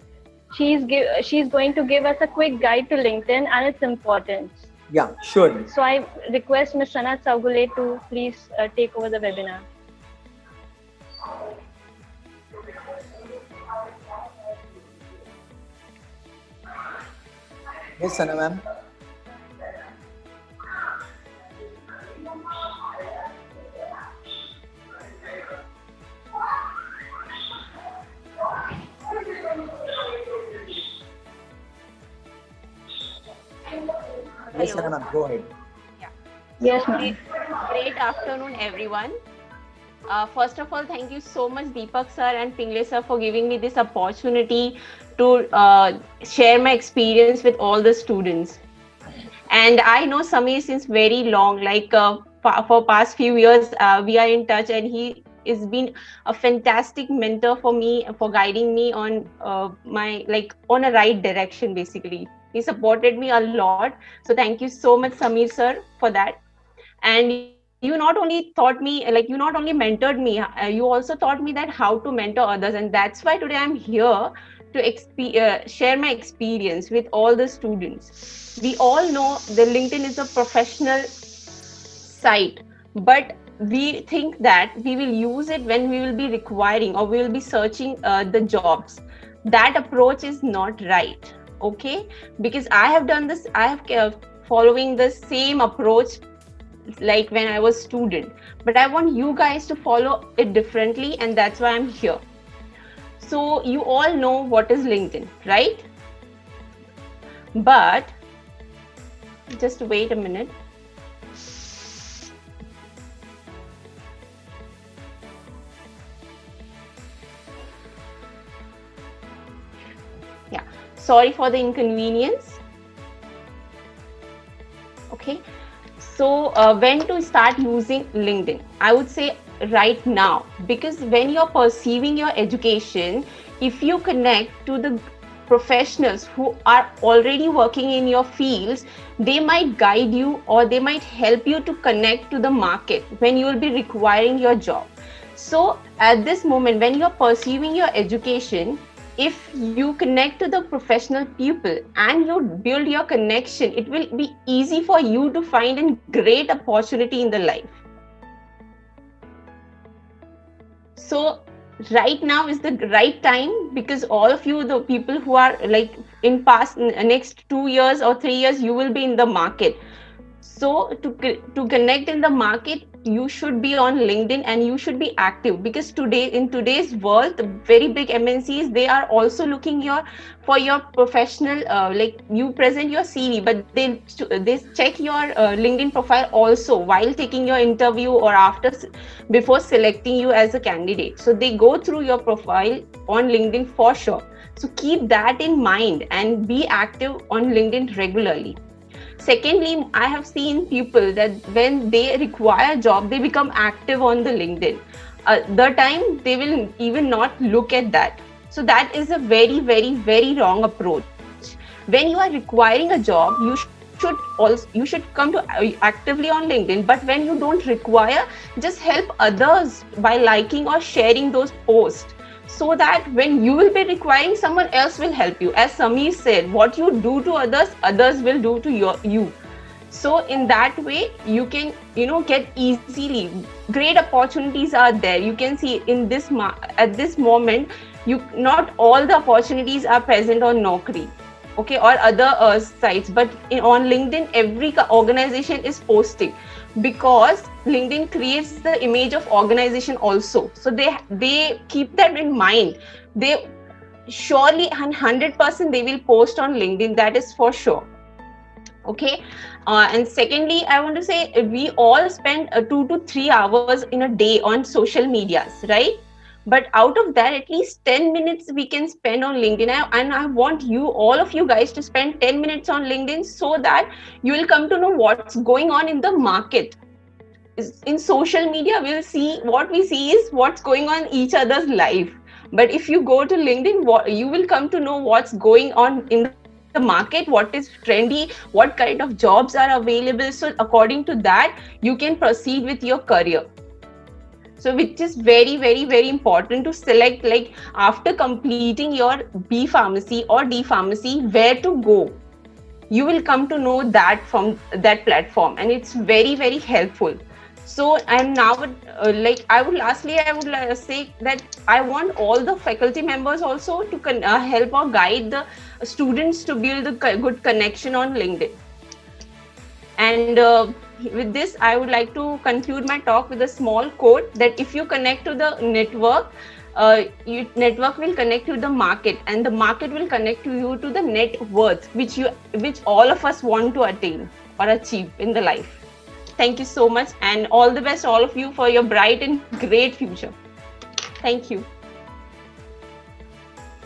She's going to give us a quick guide to LinkedIn and its importance. Yeah, sure. So I request Ms. Sana Saugule to please take over the webinar. Yes, Sana ma'am. Yes, Sana ma'am. Go ahead. Yes, ma'am. Great afternoon, everyone. First of all, thank you so much, Deepak sir and Pingle sir, for giving me this opportunity to share my experience with all the students. And I know Samir since very long, like for past few years, we are in touch, and he has been a fantastic mentor for me, for guiding me on on a right direction. Basically, he supported me a lot. So thank you so much, Samir sir, for that. And you not only taught me, you not only mentored me, you also taught me that how to mentor others. And that's why today I'm here to share my experience with all the students. We all know the LinkedIn is a professional site, but we think that we will use it when we will be requiring or we will be searching the jobs. That approach is not right, okay? Because I have done this, I have following the same approach like when I was student, but I want you guys to follow it differently, and that's why I'm here. So you all know what is LinkedIn, right? But just wait a minute. Yeah, sorry for the inconvenience. Okay. So when to start using LinkedIn? I would say right now, because when you're perceiving your education, if you connect to the professionals who are already working in your fields, they might guide you or they might help you to connect to the market when you will be requiring your job. So at this moment, when you're perceiving your education, if you connect to the professional people and you build your connection, it will be easy for you to find a great opportunity in the life. So right now is the right time, because all of you, the people who are like in past next 2 years or 3 years, you will be in the market. So to connect in the market, you should be on LinkedIn and you should be active, because in today's world, the very big MNCs, they are also looking for your professional, like you present your CV, but they check your LinkedIn profile also while taking your interview or before selecting you as a candidate. So they go through your profile on LinkedIn for sure. So keep that in mind and be active on LinkedIn regularly. Secondly, I have seen people that when they require a job, they become active on the LinkedIn. The time they will even not look at that. So that is a very, very, very wrong approach. When you are requiring a job, you should come to actively on LinkedIn. But when you don't require, just help others by liking or sharing those posts, so that when you will be requiring, someone else will help you. As Sameer said, what you do to others will do to you. So in that way, you can, get easily. Great opportunities are there. You can see at this moment, not all the opportunities are present on Naukri, okay, or other sites, but on LinkedIn, every organization is posting, because LinkedIn creates the image of organization also. So they keep that in mind. They surely 100% they will post on LinkedIn, that is for sure. Okay. And secondly, I want to say, we all spend 2 to 3 hours in a day on social medias, right? But out of that, at least 10 minutes we can spend on LinkedIn. And I want all of you guys to spend 10 minutes on LinkedIn, so that you will come to know what's going on in the market. In social media, what we see is what's going on in each other's life. But if you go to LinkedIn, you will come to know what's going on in the market, what is trendy, what kind of jobs are available. So according to that, you can proceed with your career. So which is very, very, very important to select, like after completing your B Pharmacy or D Pharmacy, where to go. You will come to know that from that platform, and it's very, very helpful. So I'm now I would say that I want all the faculty members also to help or guide the students to build a good connection on LinkedIn. And with this, I would like to conclude my talk with a small quote, that if you connect to the network, network will connect to the market, and the market will connect you to the net worth, which all of us want to attain or achieve in the life. Thank you so much, and all the best, all of you, for your bright and great future. Thank you.